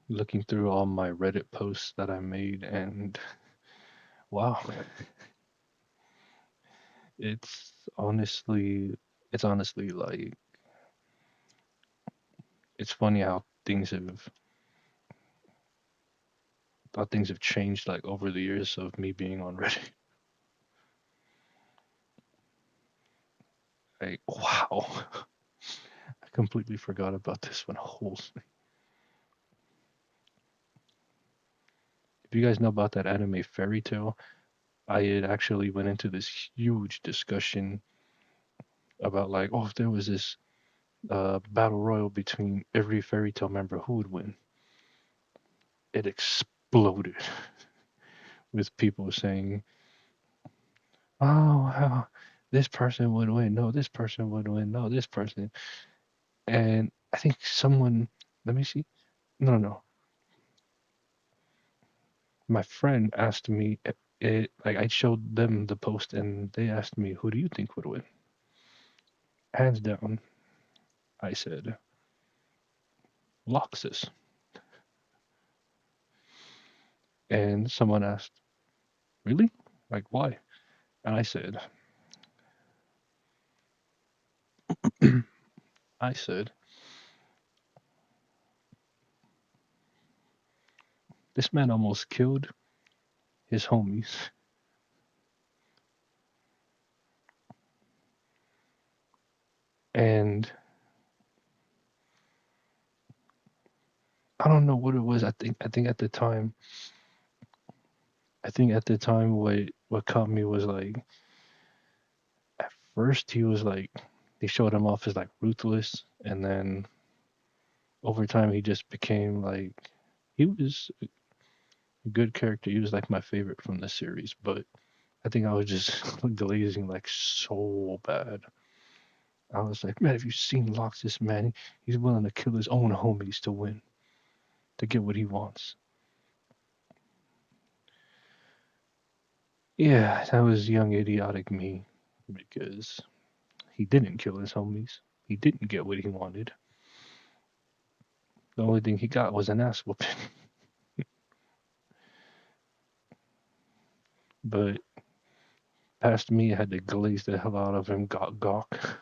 Looking through all my Reddit posts that I made, and wow, it's honestly, it's honestly like, it's funny how things have changed like over the years of me being on Reddit. Like, wow, I completely forgot about this one. Holy, if you guys know about that anime Fairy Tale, I had actually went into this huge discussion about like, oh, if there was this battle royal between every Fairy Tale member, who would win? It exploded with people saying, oh, how this person would win. No, this person would win. No, this person. And I think someone, let me see. No, no. My friend asked me, like I showed them the post and they asked me, who do you think would win? Hands down, I said, Loxus. And someone asked, really? Like, why? And I said, I said, this man almost killed his homies. And I don't know what it was. I think at the time, what caught me was like, at first he was like, they showed him off as like ruthless, and then over time he just became like, he was a good character. He was like my favorite from the series, but I think I was just glazing like so bad. I was like, man, have you seen Loxus, man? He's willing to kill his own homies to win, to get what he wants. Yeah, that was young idiotic me because he didn't kill his homies. He didn't get what he wanted. The only thing he got was an ass whooping. But past me, I had to glaze the hell out of him. Gawk gawk.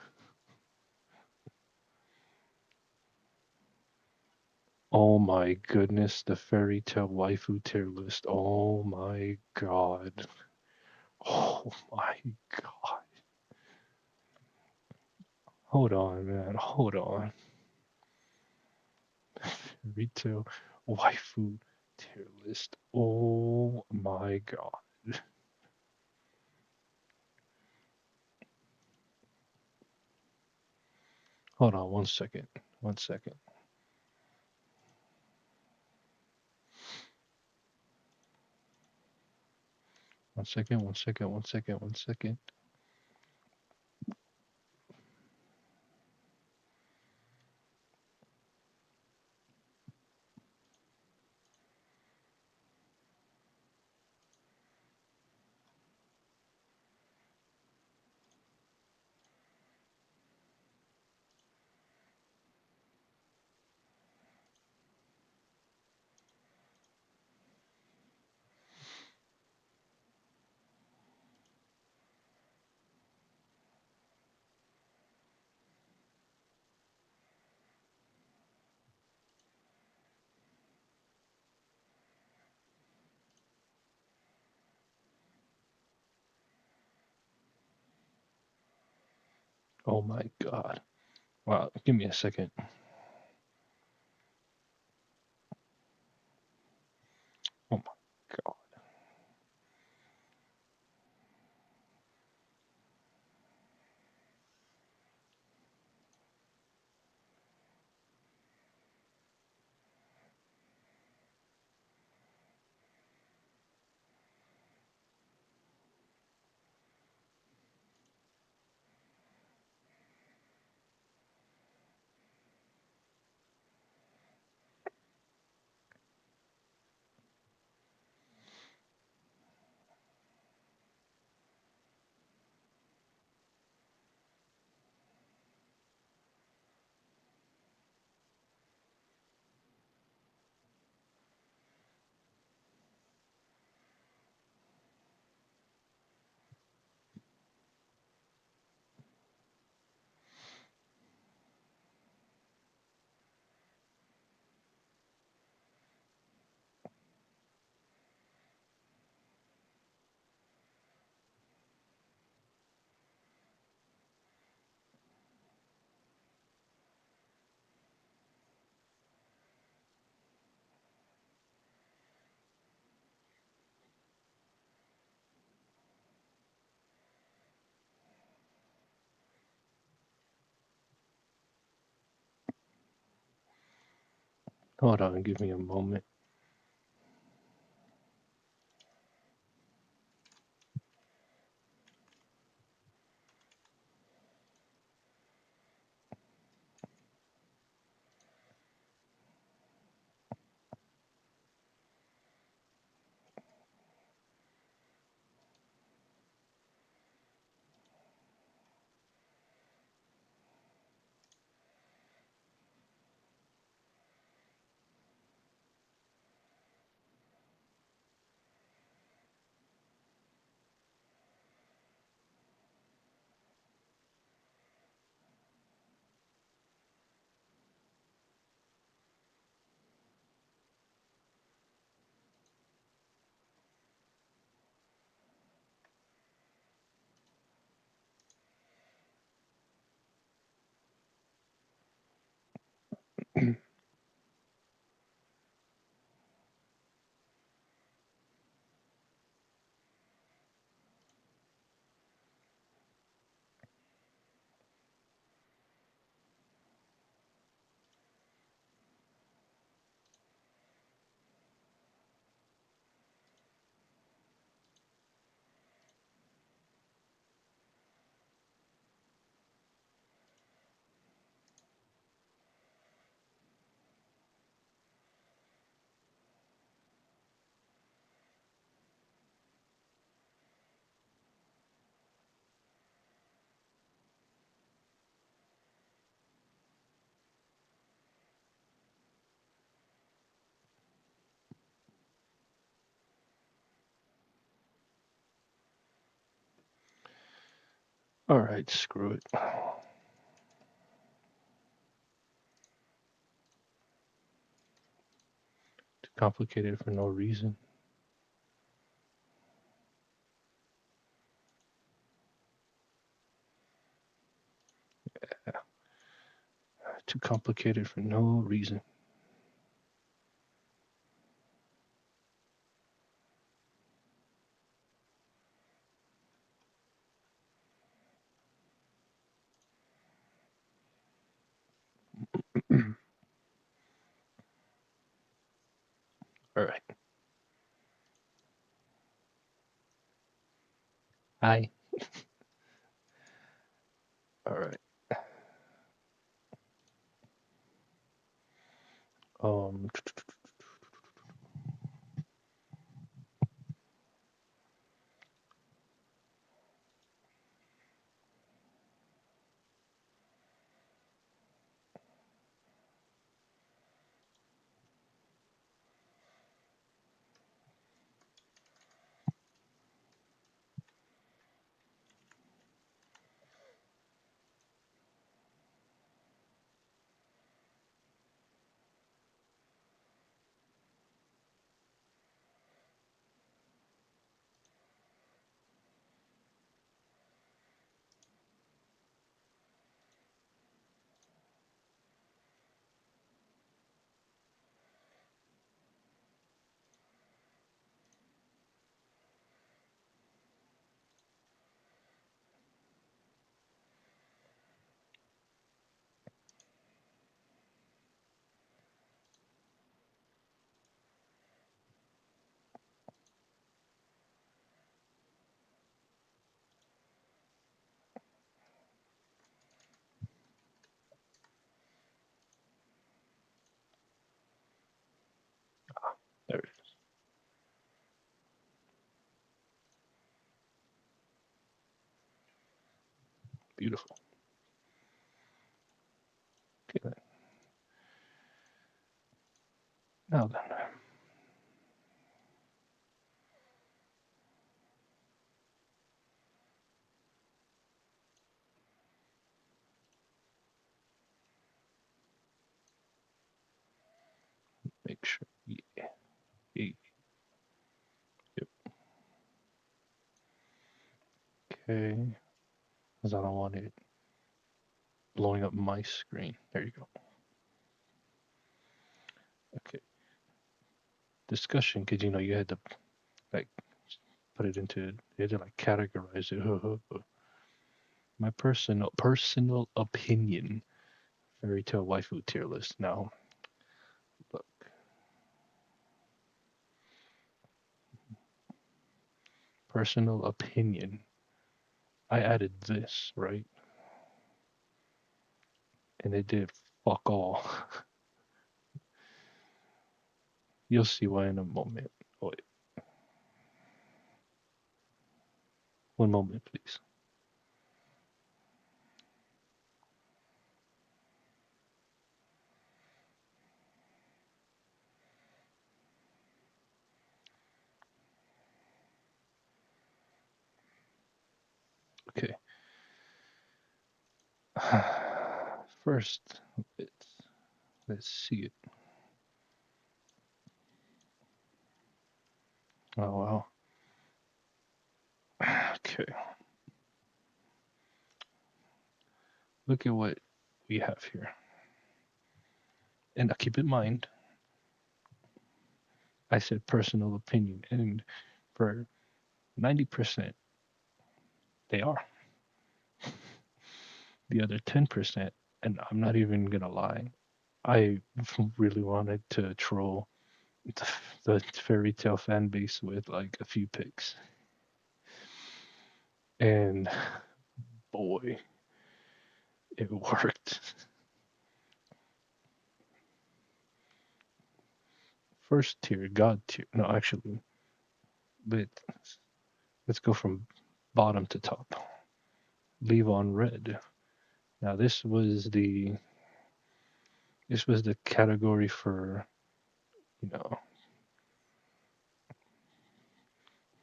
Oh my goodness, the fairy tale waifu tier list. Oh my god. Oh my god. Hold on, man. Hold on. Retail waifu tier list. Oh my god. Hold on 1 second. 1 second. 1 second. 1 second. 1 second. 1 second. Oh my god. Wow, give me a second. Oh my god. Hold on, give me a moment. All right, screw it. Too complicated for no reason. Too complicated for no reason. All right. Hi. All right. Um. There it is. Beautiful. Okay then. Now then, make sure. Yeah. Yep. Okay. Because I don't want it blowing up my screen. There you go. Okay. Discussion, because you had to like put it into, you had to like categorize it. My personal opinion. Fairy tale waifu tier list. Now, look. Personal opinion. I added this, right? And it did fuck all. You'll see why in a moment. Oh, wait. One moment, please. Okay. First, let's see it. Oh wow. Okay. Look at what we have here. And keep in mind, I said personal opinion, and for 90%, they are. The other 10%, and I'm not even gonna lie, I really wanted to troll the fairy tale fan base with like a few picks. And boy, it worked. First tier, God tier. No, actually, but let's go from bottom to top. Leave on red. Now this was the category for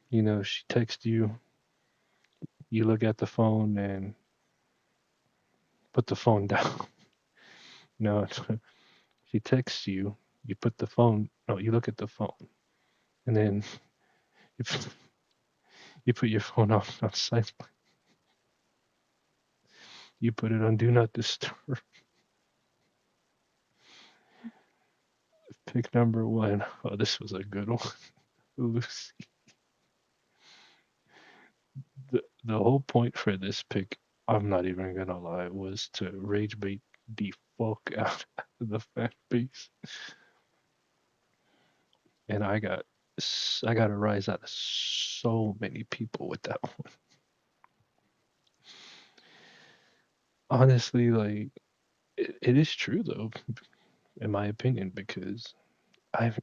you know she texts you, You look at the phone and put the phone down. No, she texts you. You put the phone. No, you look at the phone, and then you put, you put your phone on silent. You put it on do not disturb. Pick number one. Oh, this was a good one. Lucy. The whole point for this pick, I'm not even gonna lie, was to rage bait the fuck out of the fan base, and I got a rise out of so many people with that one. Honestly, like it is true though, in my opinion, because I've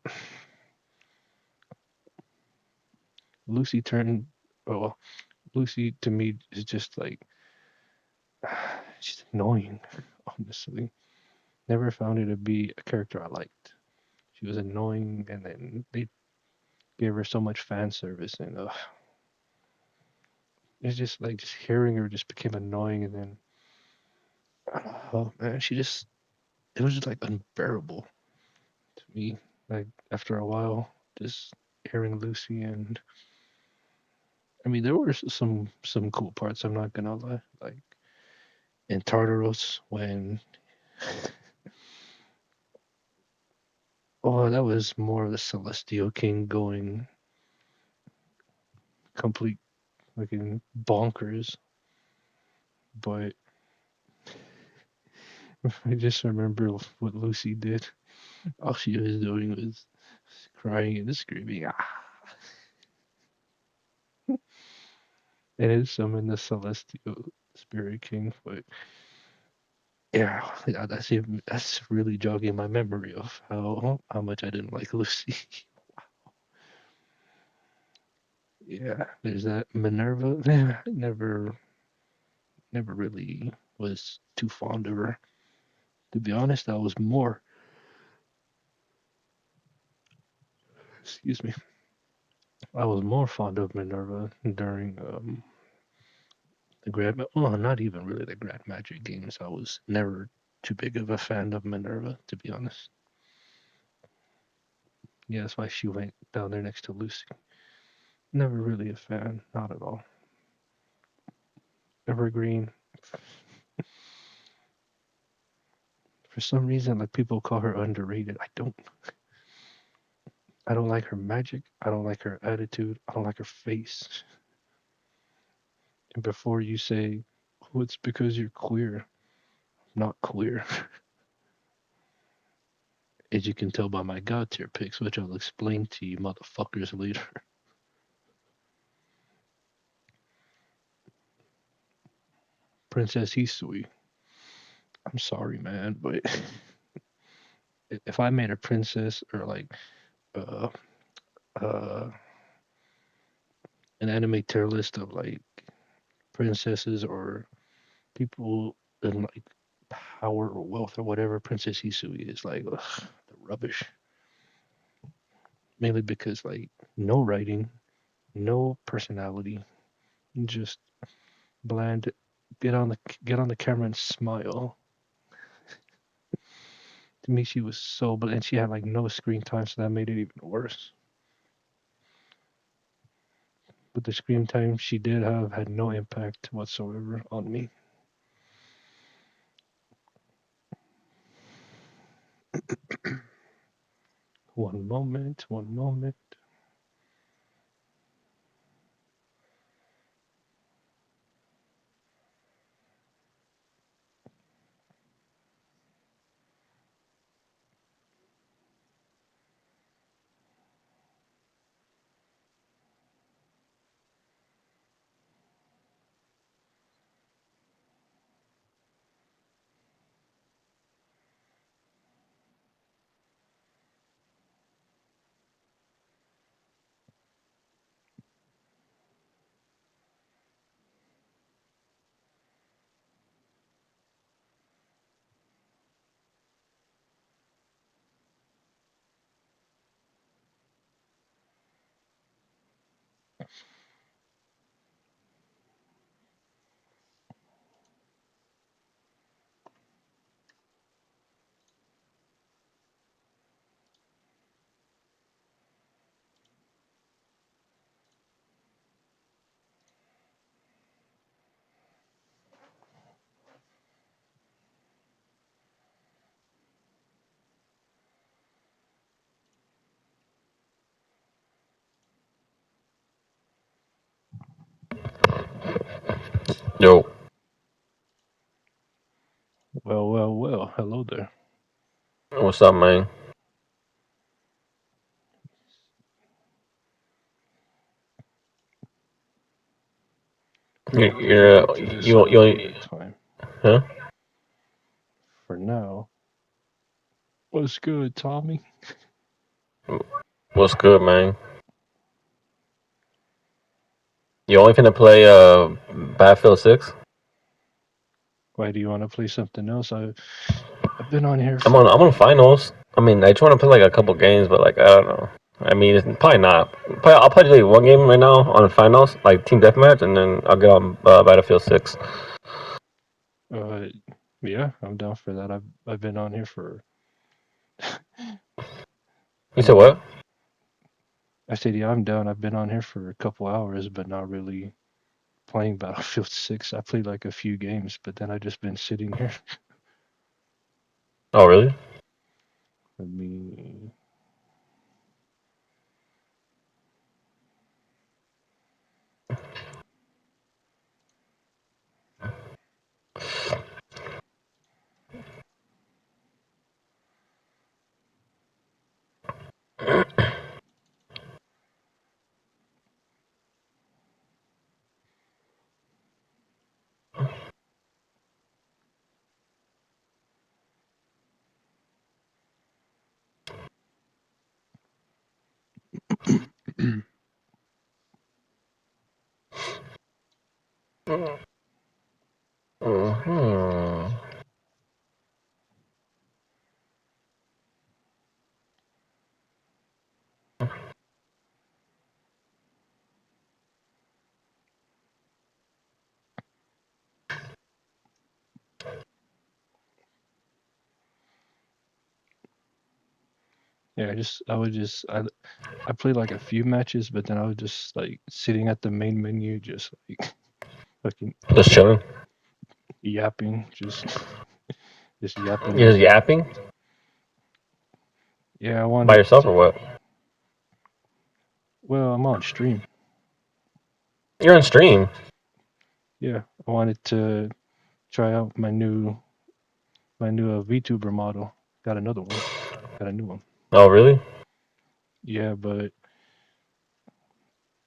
Lucy turned. Well, Lucy to me is just like she's annoying. Honestly, never found her to be a character I liked. She was annoying, and then they gave her so much fan service, and it's just like just hearing her just became annoying, and then oh man, she just it was just like unbearable to me. Like after a while, just hearing Lucy, and I mean there were some cool parts. I'm not gonna lie, like in Tartaros when oh that was more of the Celestial King going complete fucking bonkers, but I just remember what Lucy did. All she was doing was crying and screaming, ah, and it summoned the Celestial Spirit King. But yeah, that's really jogging my memory of how much I didn't like Lucy. Yeah, there's that Minerva. I never really was too fond of her. To be honest, I was more, excuse me, I was more fond of Minerva during the well, not even really the Grand Magic games. I was never too big of a fan of Minerva, to be honest. Yeah, that's why she went down there next to Lucy. Never really a fan, not at all. Evergreen, for some reason, like people call her underrated. I don't. I don't like her magic. I don't like her attitude. I don't like her face. And before you say, "Oh, it's because you're queer," I'm not queer, as you can tell by my god tier picks, which I'll explain to you motherfuckers later. Princess Hisui. I'm sorry, man, but if I made a princess or like uh uh an anime tier list of like princesses or people in like power or wealth or whatever, Princess Hisui is like ugh, the rubbish. Mainly because like no writing, no personality, just bland. Get on the camera and smile. To me, she was so bland, and she had like no screen time, so that made it even worse. But the screen time she did have had no impact whatsoever on me. One moment, one moment. Yo, Well. Hello there. what's up, man? Pretty You're get to this at a later time. huh? For now, what's good, Tommy? What's good, man? You only finna play Battlefield 6? Why do you want to play something else? I've been on here I'm on for finals. I mean, I just want to play like a couple games, but like I don't know. I mean, it's probably not. I'll play like one game right now on finals, like team deathmatch, and then I'll get on Battlefield 6. uh yeah, I'm down for that. I've been on here for You said uh what? I said yeah, I'm down. I've been on here for a couple hours, but not really playing Battlefield 6. I played like a few games, but then I just been sitting here. Oh, really? Let me Hmm. yeah, I played like a few matches, but then I was just like sitting at the main menu, just like fucking Just chilling. yapping, just yapping You're just away. yapping Yeah, I by wanted yourself to, or what? well, I'm on stream. You're on stream. Yeah, I wanted to try out my new VTuber model. Got another one. Got a new one. Oh, really? Yeah, but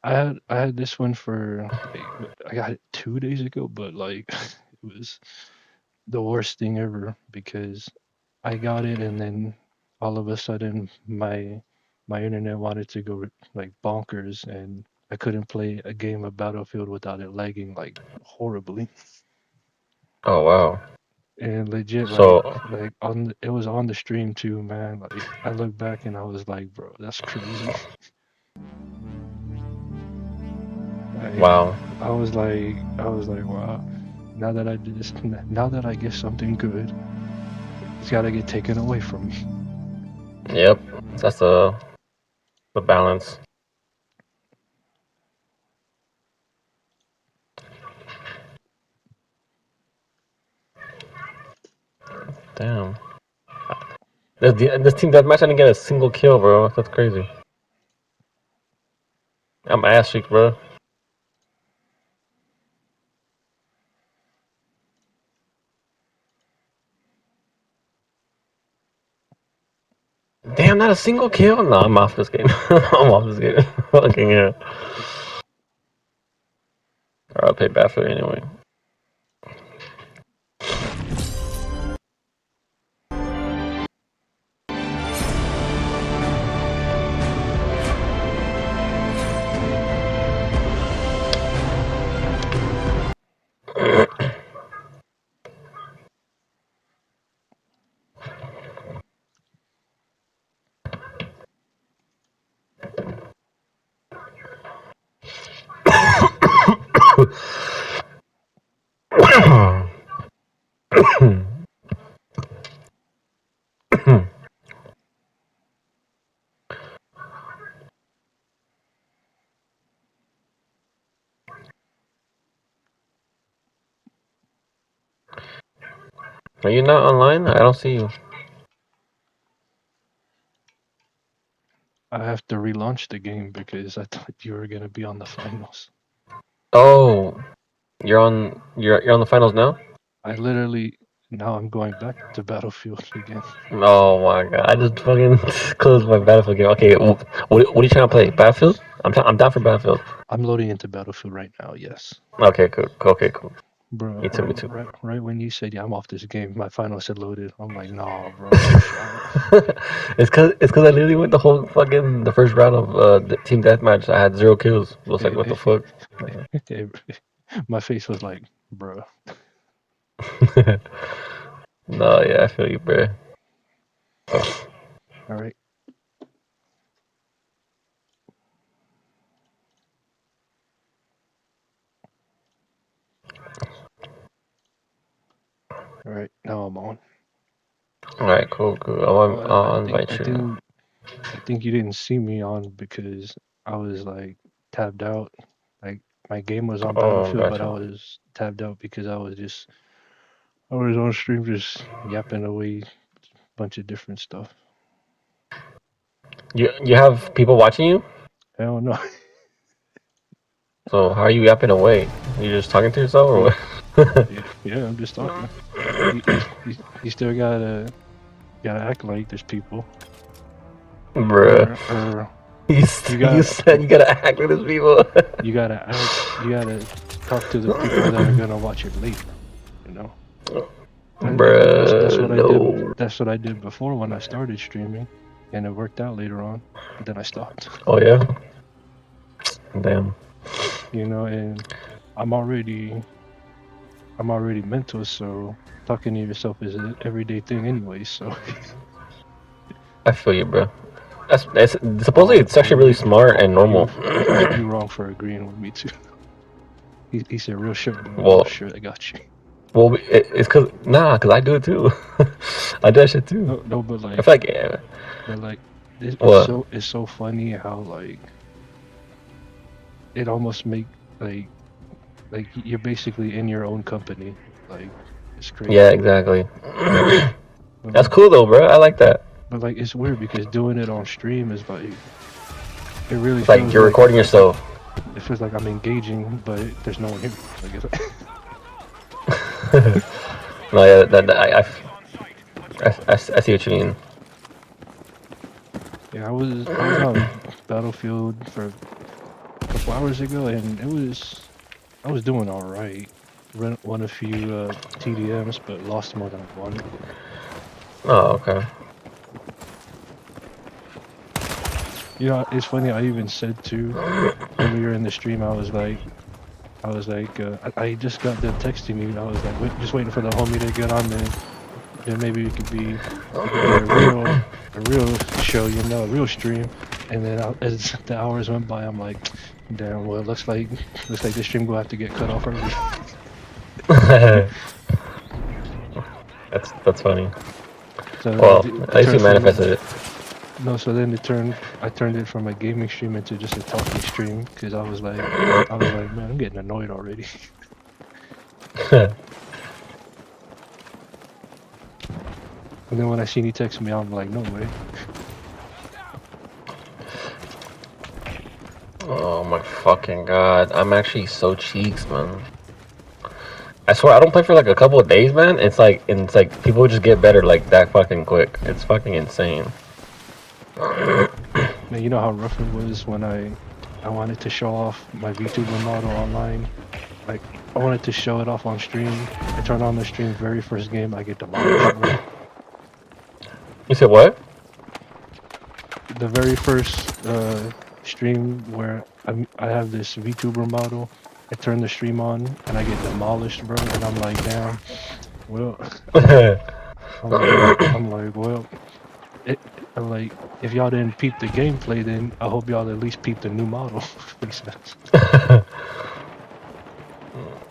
I had this one for like I got it 2 days ago, but like it was the worst thing ever because I got it and then all of a sudden my internet wanted to go like bonkers and I couldn't play a game of Battlefield without it lagging like horribly. Oh, wow. And legit So, like it was on the stream too, man. Like I look back and I was like, bro, that's crazy. Like wow. I was like, wow. Now that I did this, now that I get something good, it's gotta get taken away from me. Yep. That's the balance. Damn. This team deathmatch, I didn't get a single kill, bro. That's crazy. I'm ass cheek, bro. Damn, not a single kill? No, I'm off this game. I'm off this game. Fucking yeah. Or I'll pay Battlefield anyway. Are you not online? I don't see you. I have to relaunch the game because I thought you were gonna be on the finals. Oh, you're on You're on the finals now? I literally now I'm going back to Battlefield again. Oh my god! I just fucking closed my Battlefield game. Okay, what are you trying to play? Battlefield? I'm down for Battlefield. I'm loading into Battlefield right now. Yes, Okay, cool. Okay, cool. bro. Me too. Me too. Right when you said yeah, I'm off this game, my final said loaded. I'm like, nah, bro. I'm shot. It's cause I literally went the whole fucking the first round of the team deathmatch. I had 0 kills. I was like, what the fuck? My face was like, bro. No, yeah, I feel you, bro. All right. All right. Now I'm on. All right, cool. I'll invite you. I think you didn't see me on because I was like tabbed out. Like my game was on Oh, Battlefield, but I gotcha. was tabbed out because I was on stream just yapping away a bunch of different stuff. You have people watching you? I don't know. So how are you yapping away? You just talking to yourself or what? Yeah, I'm just talking. You still gotta act like there's people. Bruh. Or You said you gotta act with these people. you gotta talk to the people that are gonna watch it later. You know. That's what I No. did. That's what I did before when I started streaming, and it worked out later on. But then I stopped. Oh yeah. Damn. You know, and I'm already mental, so talking to yourself is an everyday thing anyway. So I feel you, bro. That's supposedly it's actually really smart and normal. You wrong for agreeing with me too. He said real shit, bro. Well, Real shit, I got you. Well, it's cause I do it too. I do that shit too. No, but like, I feel like yeah. but like, it's What? so funny how like it almost make like you're basically in your own company. Like it's crazy. Yeah, exactly. But, That's like, cool though, bro. I like that. But like it's weird because doing it on stream is like it really It's feels like you're recording yourself. It feels like I'm engaging, but there's no one here. Like, No, yeah, I see what you mean. yeah, I was on Battlefield for a couple hours ago, and I was doing all right. Won a few TDMs, but lost more than I won. Oh, okay. You know, it's funny. I even said too earlier in the stream. I was like, I just got them texting me. I was like, just waiting for the homie to get on there. Then maybe it could be a real show, you know, a real stream. And then as the hours went by, I'm like, damn. Well, looks like this stream will have to get cut off early. That's funny. So Well, at least you manifested it. No, so then I turned it from a gaming stream into just a talking stream because I was like, man, I'm getting annoyed already. And then when I seen you text me, I'm like, no way. Oh my fucking god! I'm actually so cheeks, man. I swear I don't play for like a couple of days, man. It's like people just get better like that fucking quick. It's fucking insane. Man, you know how rough it was when I wanted to show off my VTuber model online. Like I wanted to show it off on stream. I turned on the stream, very first game, I get demolished. Bro. You said what? The very first stream where I have this VTuber model. I turn the stream on and I get demolished, bro. And I'm like, damn. Well, I'm like, well. I'm like, if y'all didn't peep the gameplay, then I hope y'all at least peep the new model.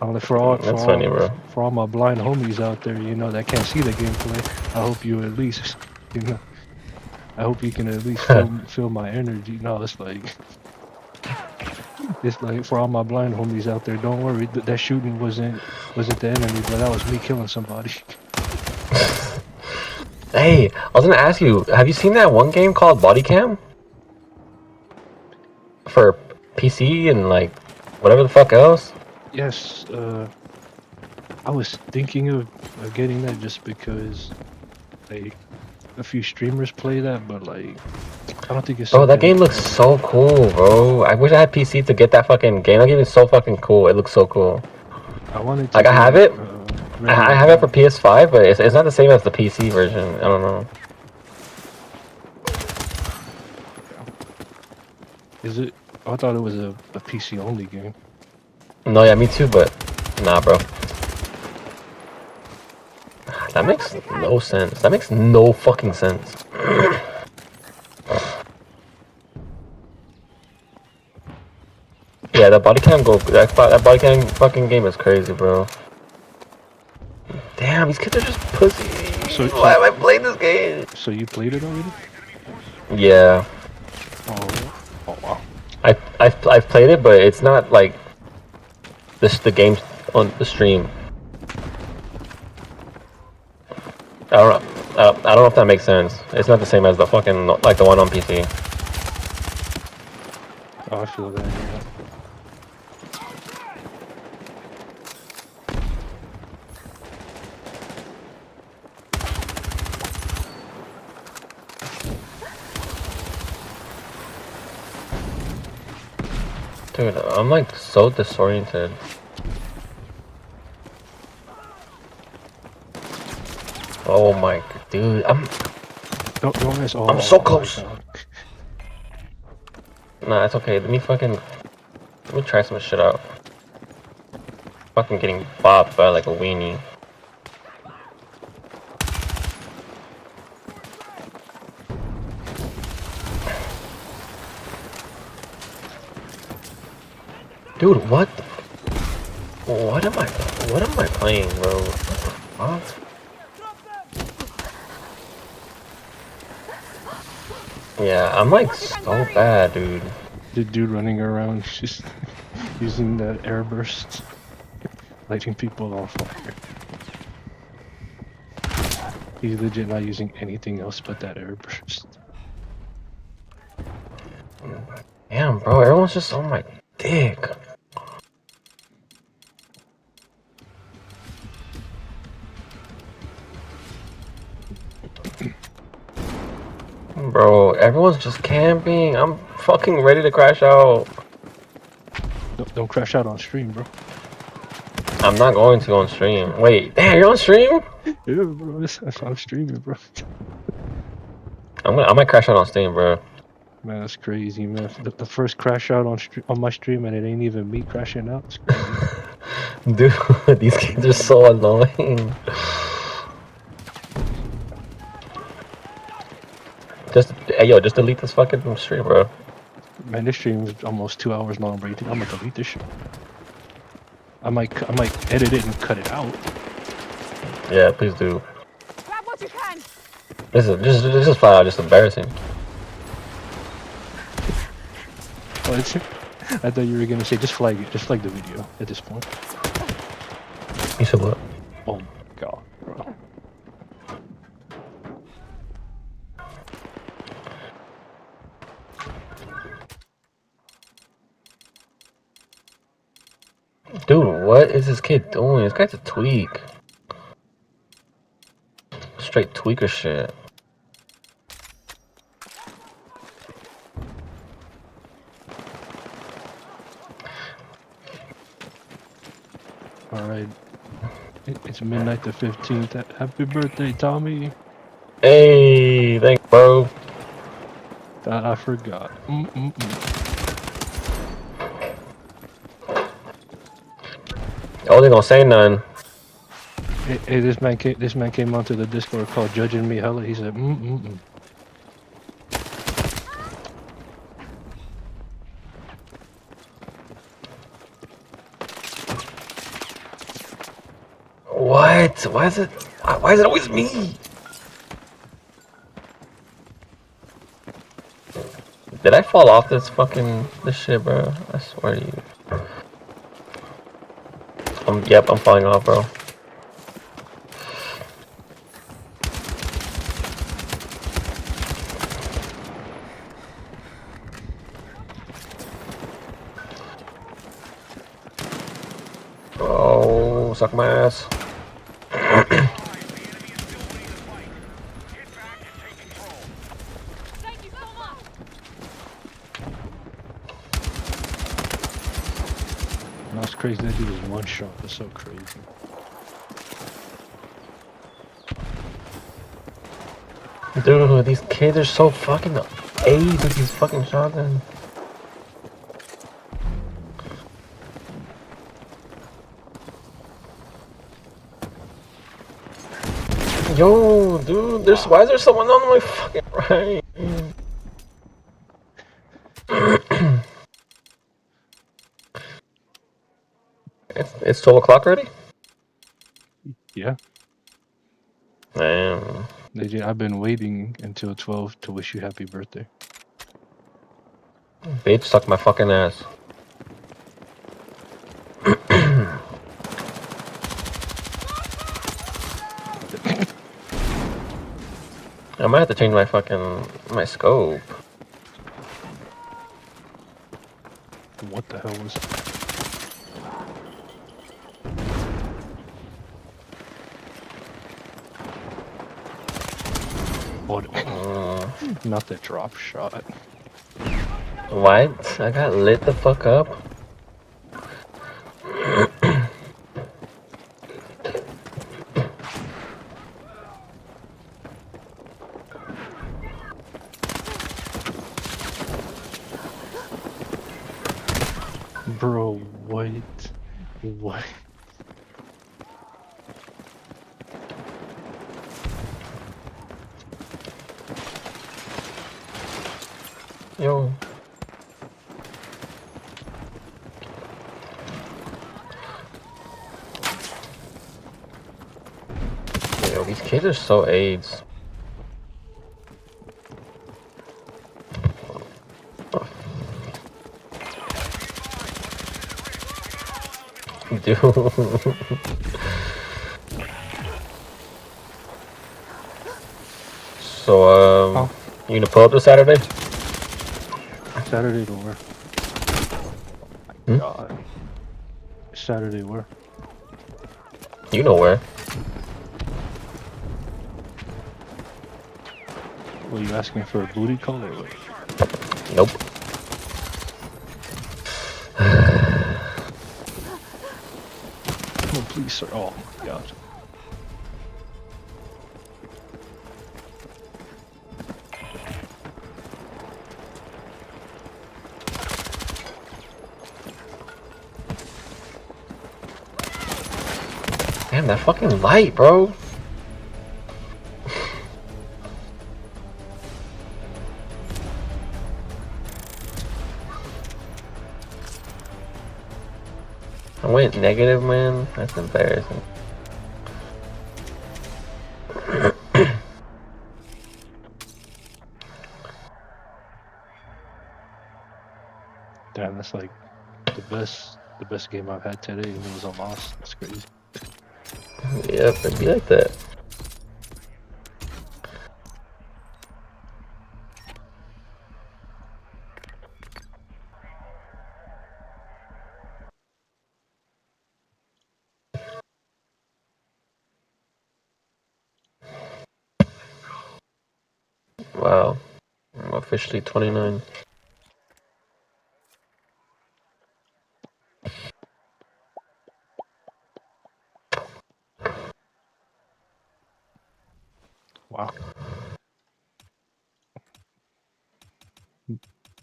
I'm like, for all my blind homies out there, you know, that can't see the gameplay, I hope you at least, you know, I hope you can at least feel my energy. No, it's like for all my blind homies out there, don't worry, that shooting wasn't the enemy, but that was me killing somebody. Hey, I was gonna ask you, have you seen that one game called Body Cam? For PC and like whatever the fuck else? Yes, I was thinking of getting that just because like a few streamers play that, but like I don't think it's Bro, that something. game looks so cool, bro. I wish I had PC to get that fucking game. That game is so fucking cool. It looks so cool. I wanted to Like, I get have it. regular I have it for game. PS5, but it's not the same as the PC version. I don't know. Is it? I thought it was a PC only game. No, yeah, me too, but nah, bro. That makes no sense. That makes no fucking sense. Yeah, that body cam that body cam fucking game is crazy, bro. Damn, these kids are just pussy. Why am I playing this game? So you played it already? Yeah. Oh wow. I've played it, but it's not like the games on the stream. I don't know if that makes sense. It's not the same as the fucking like the one on PC. Oh, I feel that. Yeah. Dude, I'm like so disoriented. Oh my, dude, Don't miss. Oh, I'm so my close. God. Nah, it's okay. Let me try some shit out. Fucking getting bopped by like a weenie. Dude, what am I playing, bro? What the fuck? Yeah, I'm like so bad, dude. The dude running around just using the air bursts, lighting people on fire. He's legit not using anything else but that air burst. Damn, bro, everyone's just on my dick. Bro, everyone's just camping. I'm fucking ready to crash out. Don't crash out on stream, bro. I'm not going to on stream. Wait, damn, you're on stream? Yeah, bro, I'm streaming, bro. I might crash out on Steam, bro. Man, that's crazy, man. The first crash out on my stream, and it ain't even me crashing out. It's crazy. Dude, these kids are so annoying. Hey, yo, just delete this fucking stream, bro. Man, this stream is almost 2 hours long, bro. You think I'm gonna delete this shit? I might edit it and cut it out. Yeah, please do. Grab what you can. This is flat out just embarrassing. Oh, I thought you were gonna say just flag it, just flag the video at this point. You said what? Oh my god, bro. Dude, what is this kid doing? This guy's a tweak. Straight tweaker shit. Alright. It's midnight the 15th. Happy birthday, Tommy. Hey, thanks, bro. I forgot. Oh, they gonna say none. Hey, this man came onto the Discord called Judging Me Hella. He said, What? Why is it always me? Did I fall off this shit, bro? I swear to you. Yep, I'm falling off, bro. Oh Yo, suck my ass. Thank you so much. And that's crazy. That dude was one shot. That's so crazy. Dude, these kids are so fucking AIDS with these fucking shotguns. Yo, dude, why is there someone on my fucking right? It's 12 o'clock already? Yeah. Damn. I've been waiting until 12 to wish you happy birthday. Bitch, suck my fucking ass. I might have to change my scope. What the hell was that? What? Not the drop shot. What? I got lit the fuck up? Bro, what? What? Yo. Yo, these kids are so AIDS. Dude. So, you gonna pull up this Saturday? Saturday to where? Hmm? God. Saturday where? You know where. Were you asking for a booty call or what? Nope. Oh, please, sir. Oh, my God. Damn, that fucking light, bro. I went negative, man. That's embarrassing. Damn, that's like the best game I've had today, and it was a loss. That's crazy. Yep, it'd be like that. Wow. I'm officially 29. Wow.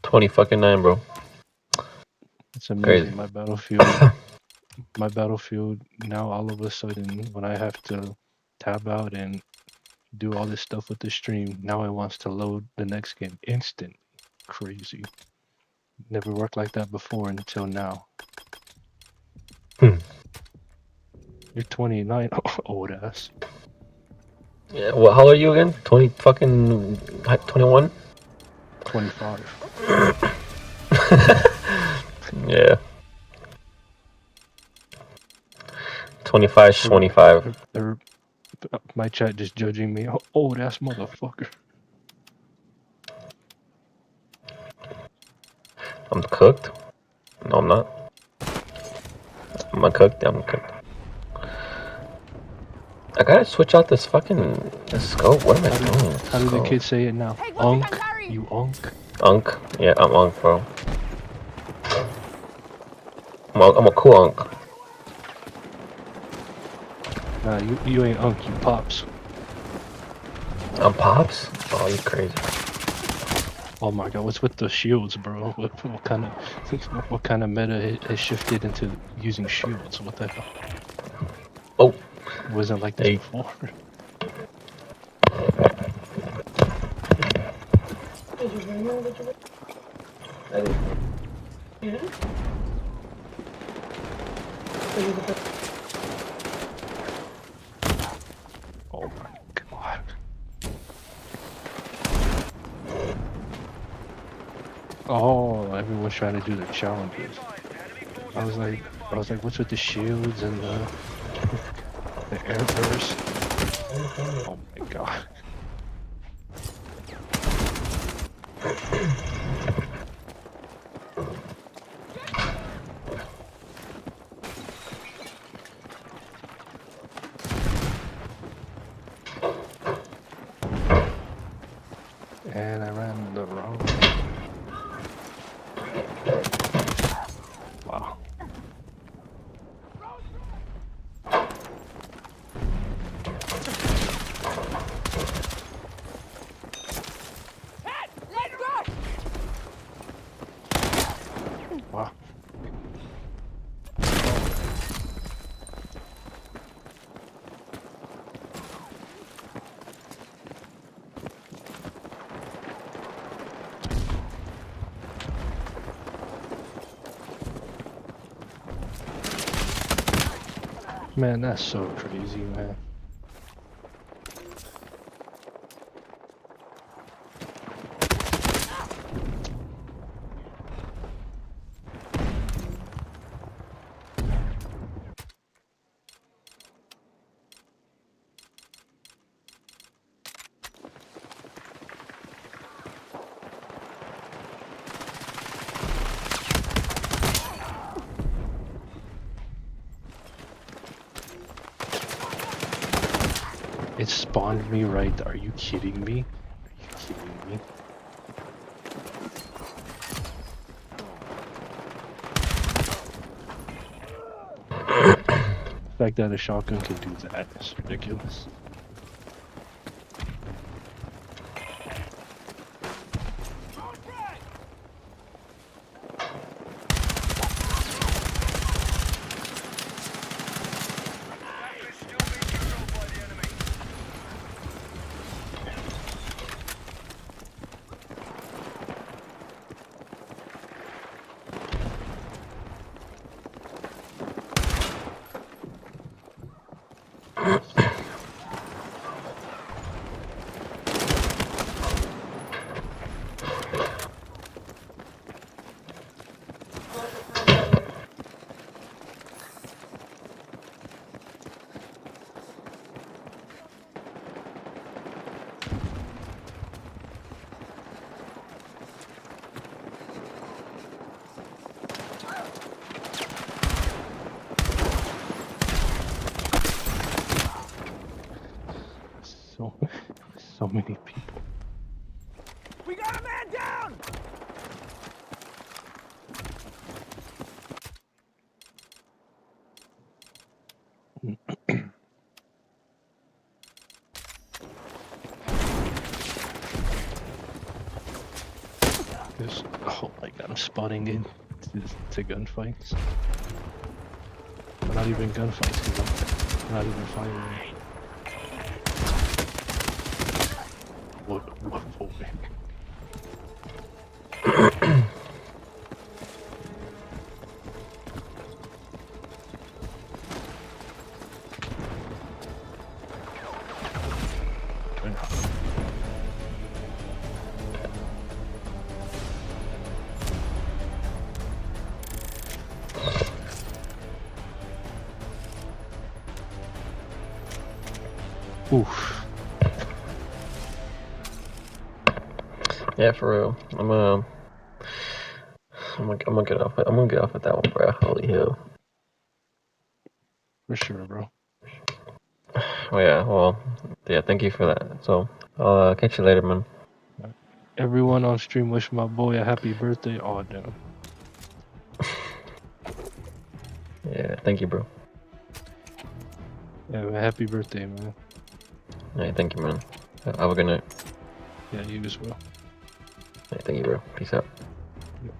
20 fucking 9, bro. It's amazing. Crazy. My battlefield now all of a sudden when I have to tab out and do all this stuff with the stream, now it wants to load the next game instant. Crazy. Never worked like that before until now. You're 29, old ass. Yeah, what, how old are you again? 20 fucking 21? 25. Yeah. 25, 25. My chat just judging me. Old ass motherfucker. I'm cooked? No, I'm not. Am I cooked? Yeah, I'm cooked. I gotta switch out this scope. What am I doing? How do the Scope. kids say it now? Hey, what you got, Unk, Larry? you unk. Unk? Yeah, I'm unk, bro. I'm a cool unk. Nah, you ain't unk, you pops. I'm pops? Oh, you crazy. Oh my god, what's with the shields, bro? What kind of meta has shifted into using shields? What the hell? Oh, It wasn't like this hey. before. Oh my god. Oh, everyone's trying to do the challenges. I was like, what's with the shields and the air burst? Oh my god. And I ran the wrong way. Wow. Head! Let's go! Wow. Man, that's so crazy, man. It spawned me right there. Are you kidding me? Are you kidding me? The fact that a shotgun can do that is ridiculous. So, so many people. We got a man down! There's, oh my god, I'm spotting in to gunfights. But not even gunfights, because I'm not even firing. What for? Oof. Yeah, for real. I'm gonna get off. I'm gonna get off at that one, bro. Holy hell. For sure, bro. Oh yeah, well, yeah. Thank you for that. So I'll catch you later, man. Everyone on stream wish my boy a happy birthday. Oh damn. Yeah, thank you, bro. Yeah, man, happy birthday, man. Yeah, thank you, man. Have a good night. Yeah, you as well. Yeah, thank you, bro. Peace out. Yep.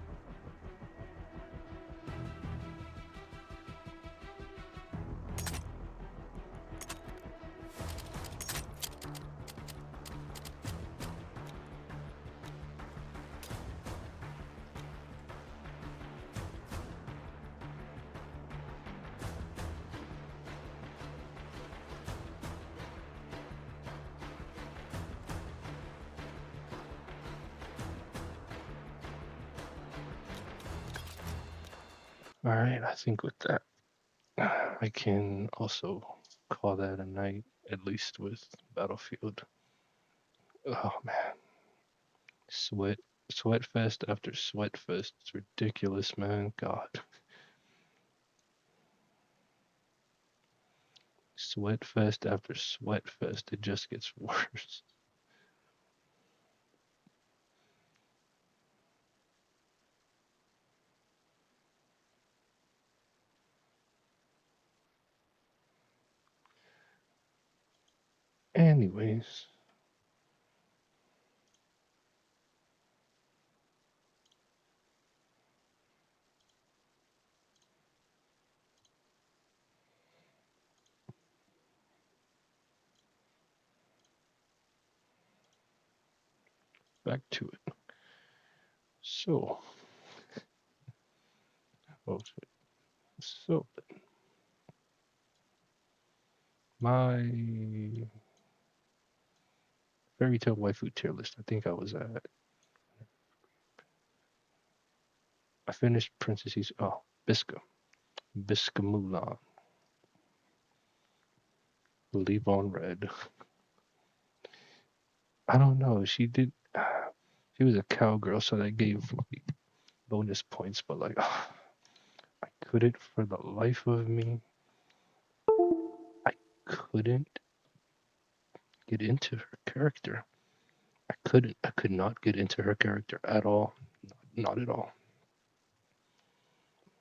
All right, I think with that, I can also call that a night, at least with Battlefield. Oh man, sweat, sweat fest after sweat fest. It's ridiculous, man. God, sweat fest after sweat fest. It just gets worse. Anyways, back to it. So, oh, so my fairy tale waifu tier list. I think I was at. I finished Princesses. Oh, Bisca Mulan, Leave on Red. I don't know. She did. She was a cowgirl, so that gave like bonus points. But like, I couldn't for the life of me. I couldn't get into her character. I couldn't. I could not get into her character at all. Not at all.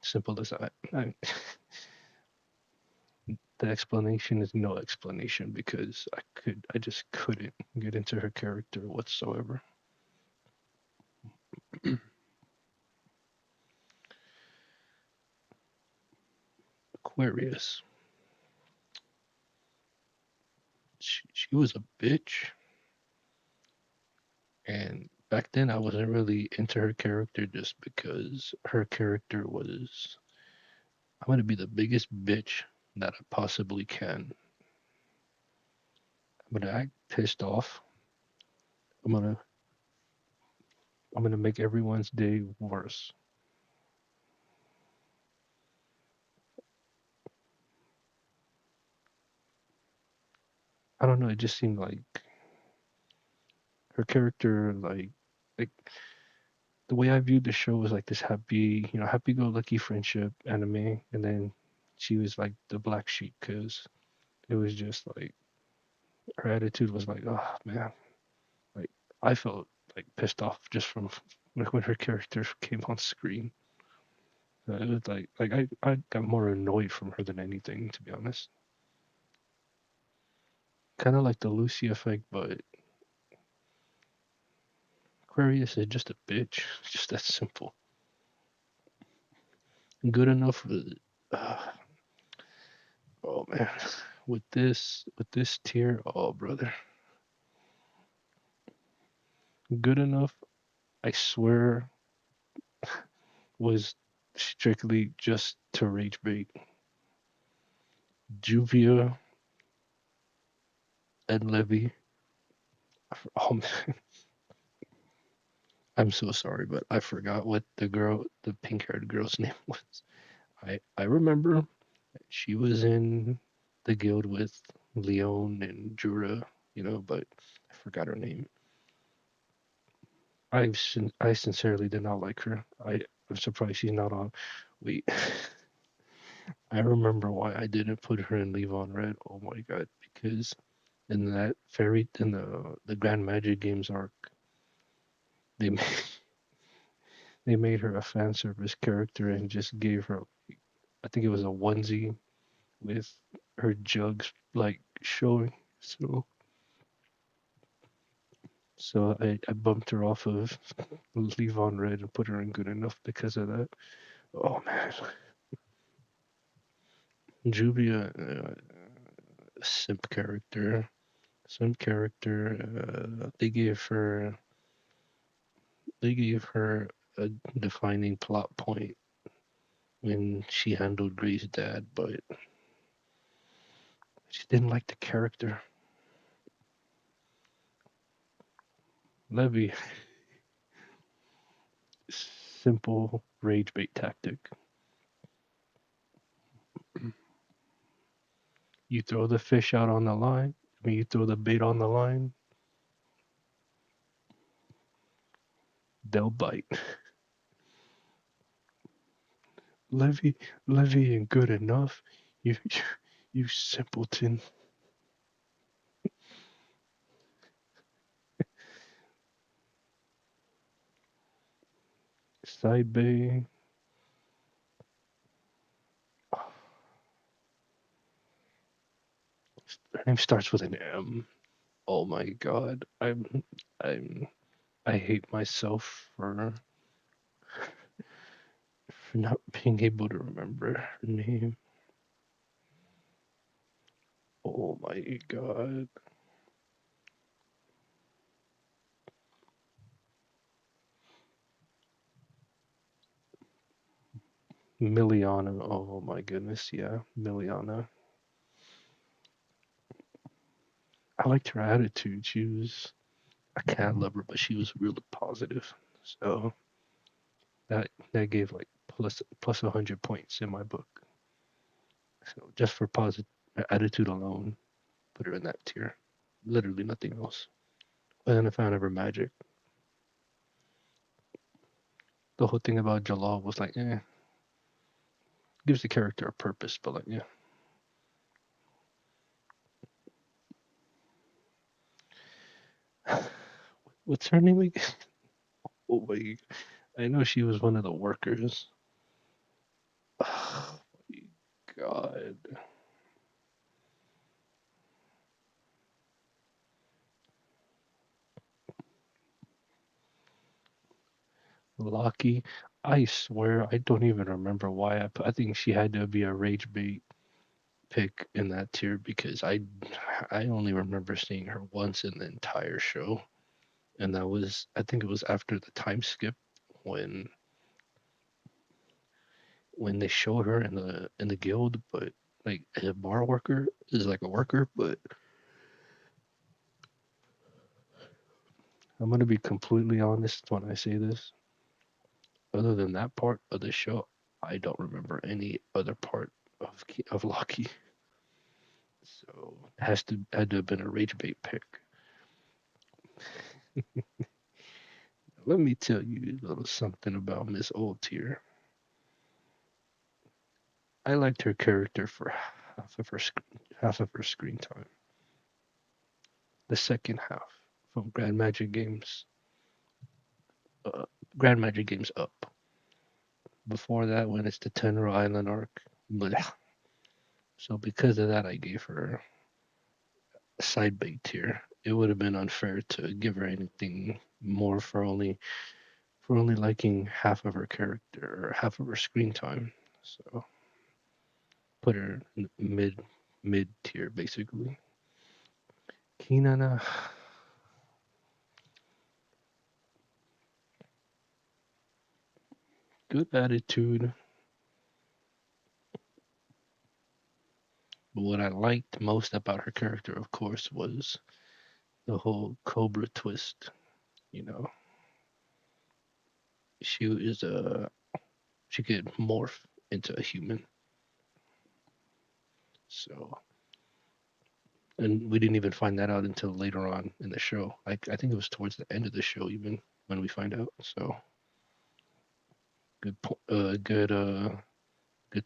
Simple as that. The explanation is no explanation because I just couldn't get into her character whatsoever. Aquarius. She was a bitch, and back then I wasn't really into her character just because her character was I'm gonna be the biggest bitch that I possibly can. I'm gonna act pissed off. I'm gonna I'm gonna make everyone's day worse. I don't know, it just seemed like her character like the way I viewed the show was like this happy, happy go lucky friendship anime, and then she was like the black sheep because it was just like her attitude was like, oh man, like I felt like pissed off just from like when her character came on screen. It was like I got more annoyed from her than anything, to be honest. Kind of like the Lucy effect, but Aquarius is just a bitch. It's just that simple. Good enough with, oh man, with this tier, oh brother, good enough. I swear was strictly just to rage bait. Juvia and Levy. Oh man, I'm so sorry, but I forgot what the pink-haired girl's name was. I remember she was in the guild with Leon and Jura, but I forgot her name. I sincerely did not like her. I'm surprised she's not on. Wait, I remember why I didn't put her in Leave on Red. Oh my god, because in that in the Grand Magic Games arc, they made, they made her a fan service character and just gave her, I think it was a onesie with her jugs like showing. So I bumped her off of Leave on Red and put her in Good Enough because of that. Oh man, Juvia, simp character. Simp character. They gave her a defining plot point when she handled Gray's dad, but she didn't like the character. Levy, simple rage bait tactic. You throw the fish out on the line. When you throw the bait on the line, they'll bite. Levy, Levy, and Good Enough. You, you simpleton. Side bay. Her name starts with an M. Oh my god. I'm I hate myself for not being able to remember her name. Oh my god. Miliana. Oh my goodness, yeah, Miliana. I liked her attitude. She was a cat lover, but she was really positive. So that gave like plus 100 points in my book. So just for positive attitude alone, put her in that tier. Literally nothing else. And then I found her magic. The whole thing about Jalal was like, gives the character a purpose, but like, what's her name again? Oh my, I know she was one of the workers. Oh my god. Lucky. I swear I don't even remember why I think she had to be a rage bait pick in that tier because I only remember seeing her once in the entire show, and that was I think it was after the time skip when they show her in the guild, but like as a bar worker is like a worker, but I'm gonna be completely honest when I say this. Other than that part of the show, I don't remember any other part of Loki. So it had to have been a rage bait pick. Let me tell you a little something about Miss Old Tier. I liked her character for half of her screen time. The second half from uh, Grand Magic Games up. Before that, when it's the Tenro Island arc, bleh. So because of that, I gave her a side bait tier. It would have been unfair to give her anything more for only liking half of her character or half of her screen time. So put her in mid tier basically. Kinana, good attitude. But what I liked most about her character, of course, was the whole Cobra twist. You know, she is she could morph into a human. So, and we didn't even find that out until later on in the show. I think it was towards the end of the show even when we find out. So, good, good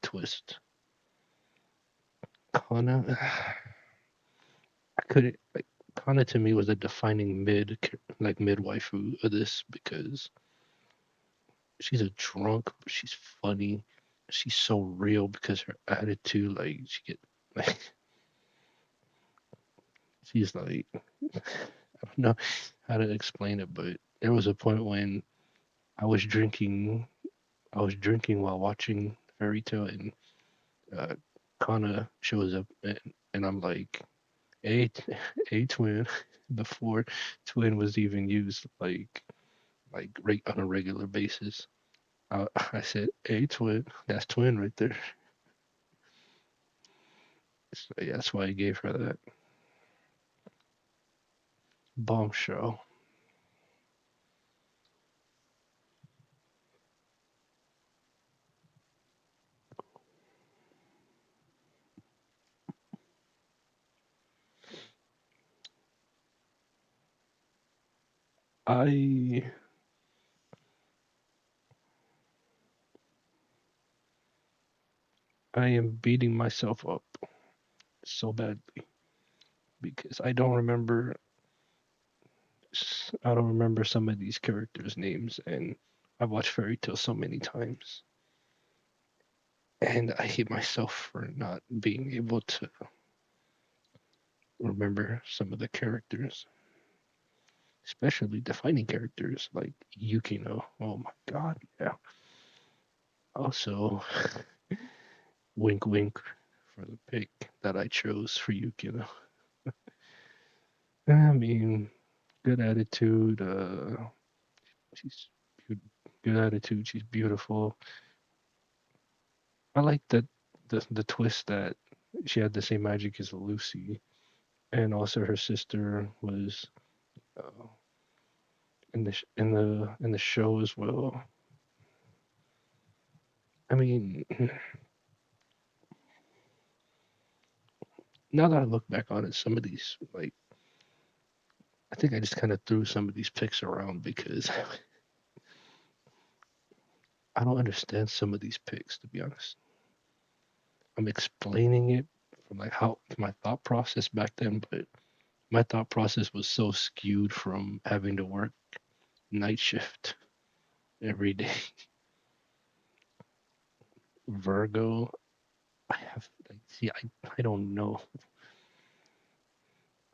twist. Kana, I couldn't like Kana to me was a defining like mid waifu of this because she's a drunk, but she's funny. She's so real because her attitude, like she get like she's like I don't know how to explain it, but there was a point when I was drinking I was drinking while watching Fairy Tale and uh, Kana shows up and I'm like, a a twin before twin was even used on a regular basis. I said a twin, that's twin right there. So yeah, that's why I gave her that bombshell. I I am beating myself up so badly because I don't remember some of these characters' names, and I've watched Fairy Tale so many times, and I hate myself for not being able to remember some of the characters, especially defining characters like Yukino. Oh my god, yeah. Also, wink wink for the pick that I chose for Yukino. I mean, good attitude. She's good attitude. She's beautiful. I like that the twist that she had the same magic as Lucy, and also her sister was uh, in the show as well. I mean, now that I look back on it, some of these I think I just kind of threw some of these picks around because I don't understand some of these picks to be honest. I'm explaining it from like how my thought process back then, but my thought process was so skewed from having to work night shift every day. Virgo, I have like see I don't know.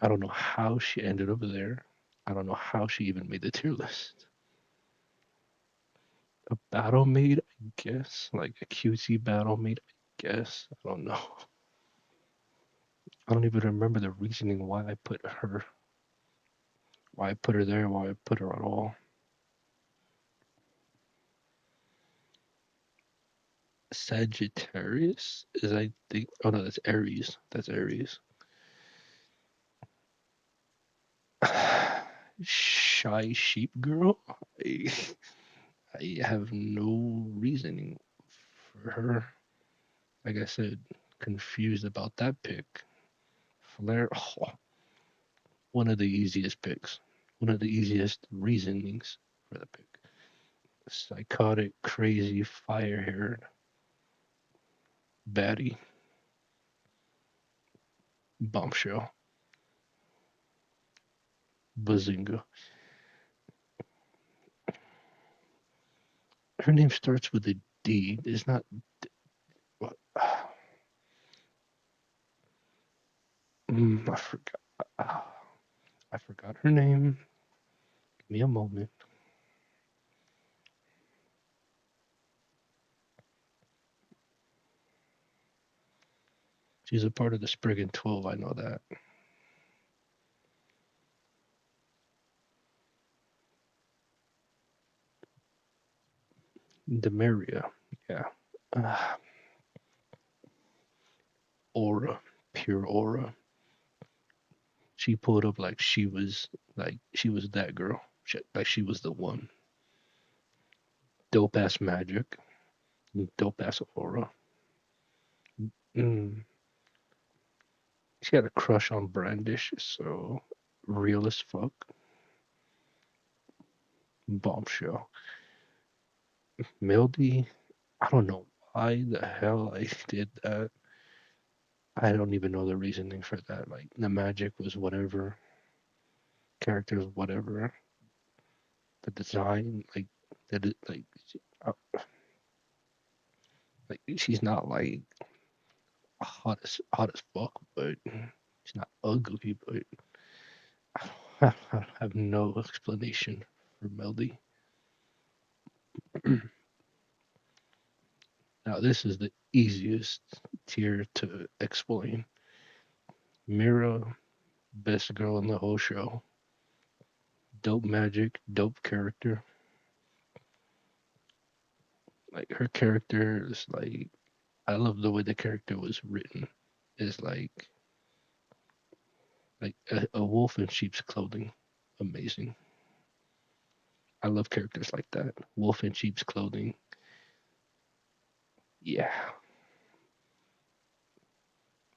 I don't know how she ended up there. I don't know how she even made the tier list. A battle maid, I guess, like a cutesy battle maid, I guess. I don't know. I don't even remember the reasoning why I put her there, why I put her at all. Sagittarius is I think. Oh no, that's Aries. That's Aries. Shy sheep girl. I, I have no reasoning for her. Like I said, confused about that pick. Flair, oh, one of the easiest picks. One of the easiest reasonings for the pick. Psychotic, crazy, fire haired baddie. Bombshell. Bazinga. Her name starts with a D. It's not. What? I forgot. I forgot her name. Give me a moment. She's a part of the Spriggan 12. I know that. Demaria. Yeah. Uh, aura. Pure aura. She pulled up like she was that girl. Like she was the one. Dope ass magic. Dope ass aura. Mm. She had a crush on Brandish, so real as fuck. Bombshell. Mildy. I don't know why the hell I did that. I don't even know the reasoning for that. Like the magic was whatever, characters whatever, the design that it uh, like she's not like hot as fuck, but she's not ugly. But I have no explanation for Melody. Now this is the easiest tier to explain. Mira, best girl in the whole show. Dope magic, dope character. Like her character is like I love the way the character was written. It's like a wolf in sheep's clothing. Amazing. I love characters like that. Wolf in sheep's clothing. Yeah.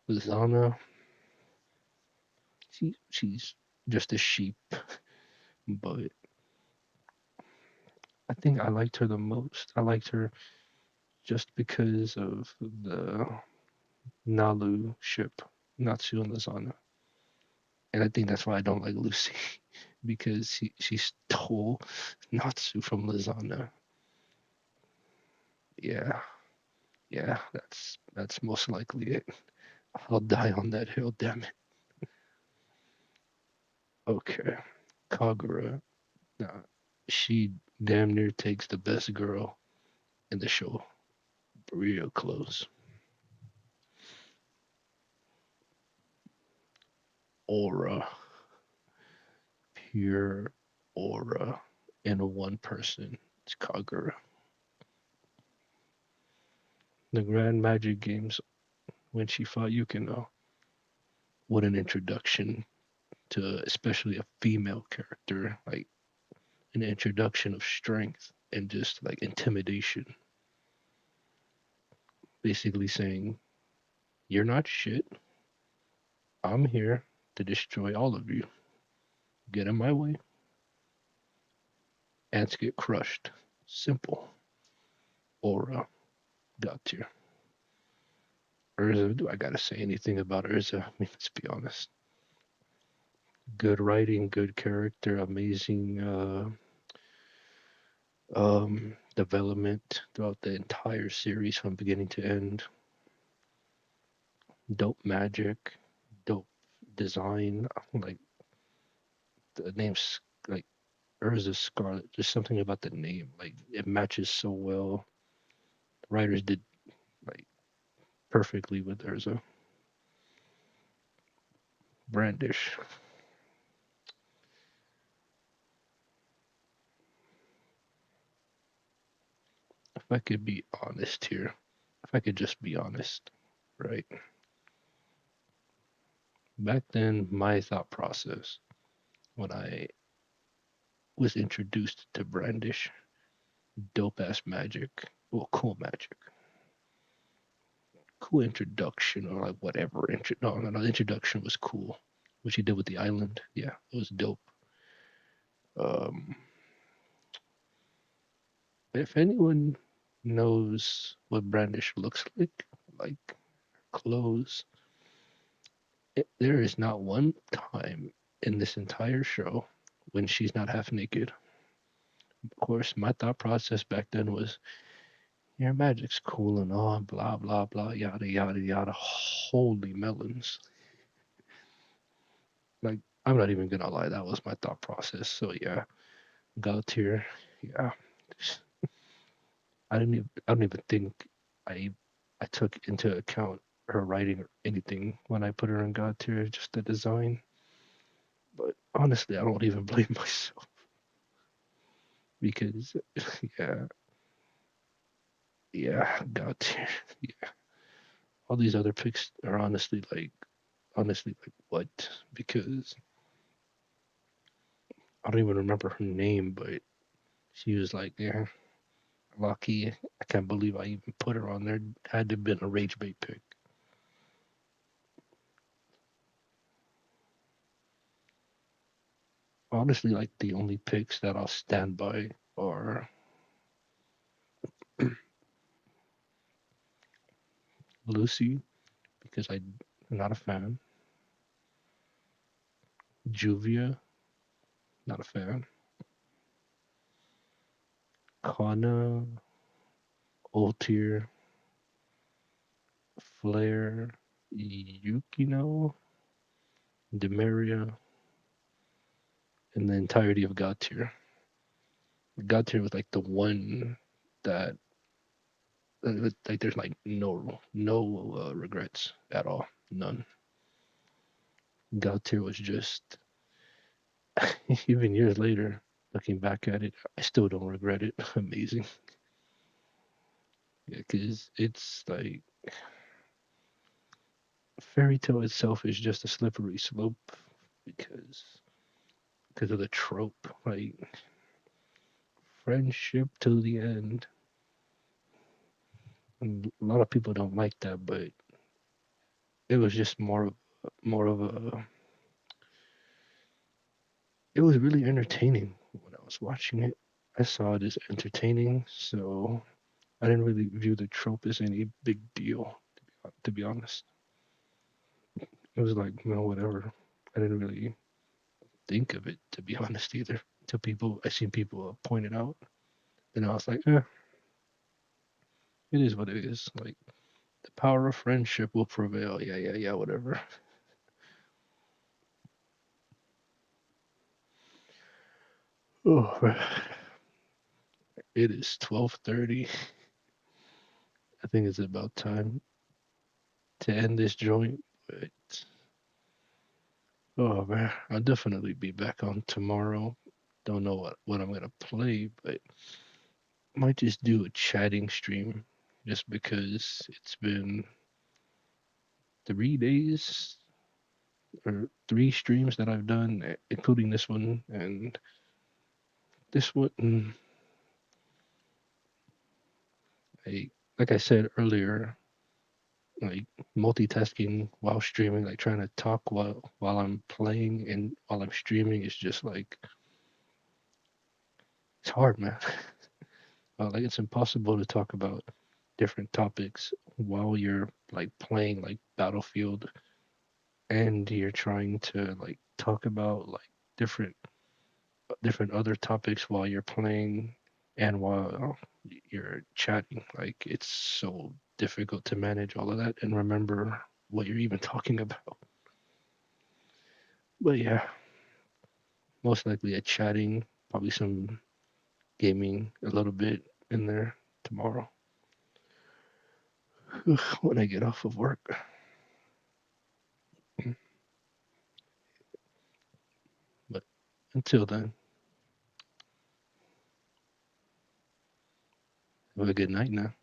Lizana, she's just a sheep, but I think I liked her the most. I liked her just because of the Nalu ship, Natsu and Lizana. And I think that's why I don't like Lucy, because she stole Natsu from Lizana. Yeah, yeah, that's most likely it. I'll die on that hill, damn it. Okay, Kagura. Nah, she damn near takes the best girl in the show real close. Aura, pure aura in a one person. It's Kagura. The Grand Magic Games, when she fought Yukino, what an introduction to especially a female character, like an introduction of strength and just like intimidation. Basically saying, you're not shit. I'm here to destroy all of you. Get in my way. Ants get crushed. Simple. Aura got to. Urza, do I gotta say anything about Urza? I mean, let's be honest. Good writing, good character, amazing development throughout the entire series from beginning to end. Dope magic, dope design. Like the name's like Urza Scarlet. Just something about the name, like it matches so well. The writers did like perfectly with Urza. Brandish. If I could be honest here, if I could just be honest, right? Back then, my thought process when I was introduced to Brandish, dope ass magic, well, cool magic, cool introduction, or like whatever. No, the introduction was cool. What she did with the island, yeah, it was dope. Um, if anyone knows what Brandish looks like clothes, there is not one time in this entire show when she's not half naked. Of course, my thought process back then was, your magic's cool and all, blah, blah, blah, yada, yada, yada. Holy melons. Like, I'm not even gonna lie, that was my thought process. So, yeah, God tier, yeah. I don't even think I, I took into account her writing or anything when I put her in God tier, just the design. But honestly, I don't even blame myself because, yeah, yeah, God tier. Yeah. All these other picks are honestly like what? Because I don't even remember her name, but she was like, yeah, lucky. I can't believe I even put her on there. Had to have been a rage bait pick. Honestly, like the only picks that I'll stand by are Lucy because I'm not a fan. Juvia, not a fan. Kana, old tier. Flare, Yukino, Demaria, and the entirety of God tier. God tier was like the one that like there's like no regrets at all, none. God tier was just even years later, looking back at it, I still don't regret it. Amazing, yeah, because it's like fairy tale itself is just a slippery slope because of the trope, like friendship till the end. And a lot of people don't like that, but it was just more of a. It was really entertaining when I was watching it. I saw it as entertaining, so I didn't really view the trope as any big deal. To be honest, it was like whatever. I didn't really think of it to be honest either. Till I seen people point it out, and I was like, it is what it is. Like the power of friendship will prevail. Yeah, whatever. Oh, it is 12:30. I think it's about time to end this joint. But oh man, I'll definitely be back on tomorrow. Don't know what I'm gonna play, but might just do a chatting stream just because it's been 3 days or 3 streams that I've done, including this one and this one. I, like I said earlier, like multitasking while streaming, like trying to talk while I'm playing and while I'm streaming is just like it's hard, man. Like it's impossible to talk about different topics while you're like playing like Battlefield and you're trying to like talk about like different other topics while you're playing and while you're chatting. Like it's so difficult to manage all of that and remember what you're even talking about. But yeah, most likely a chatting, probably some gaming a little bit in there tomorrow when I get off of work. But until then, have a good night now.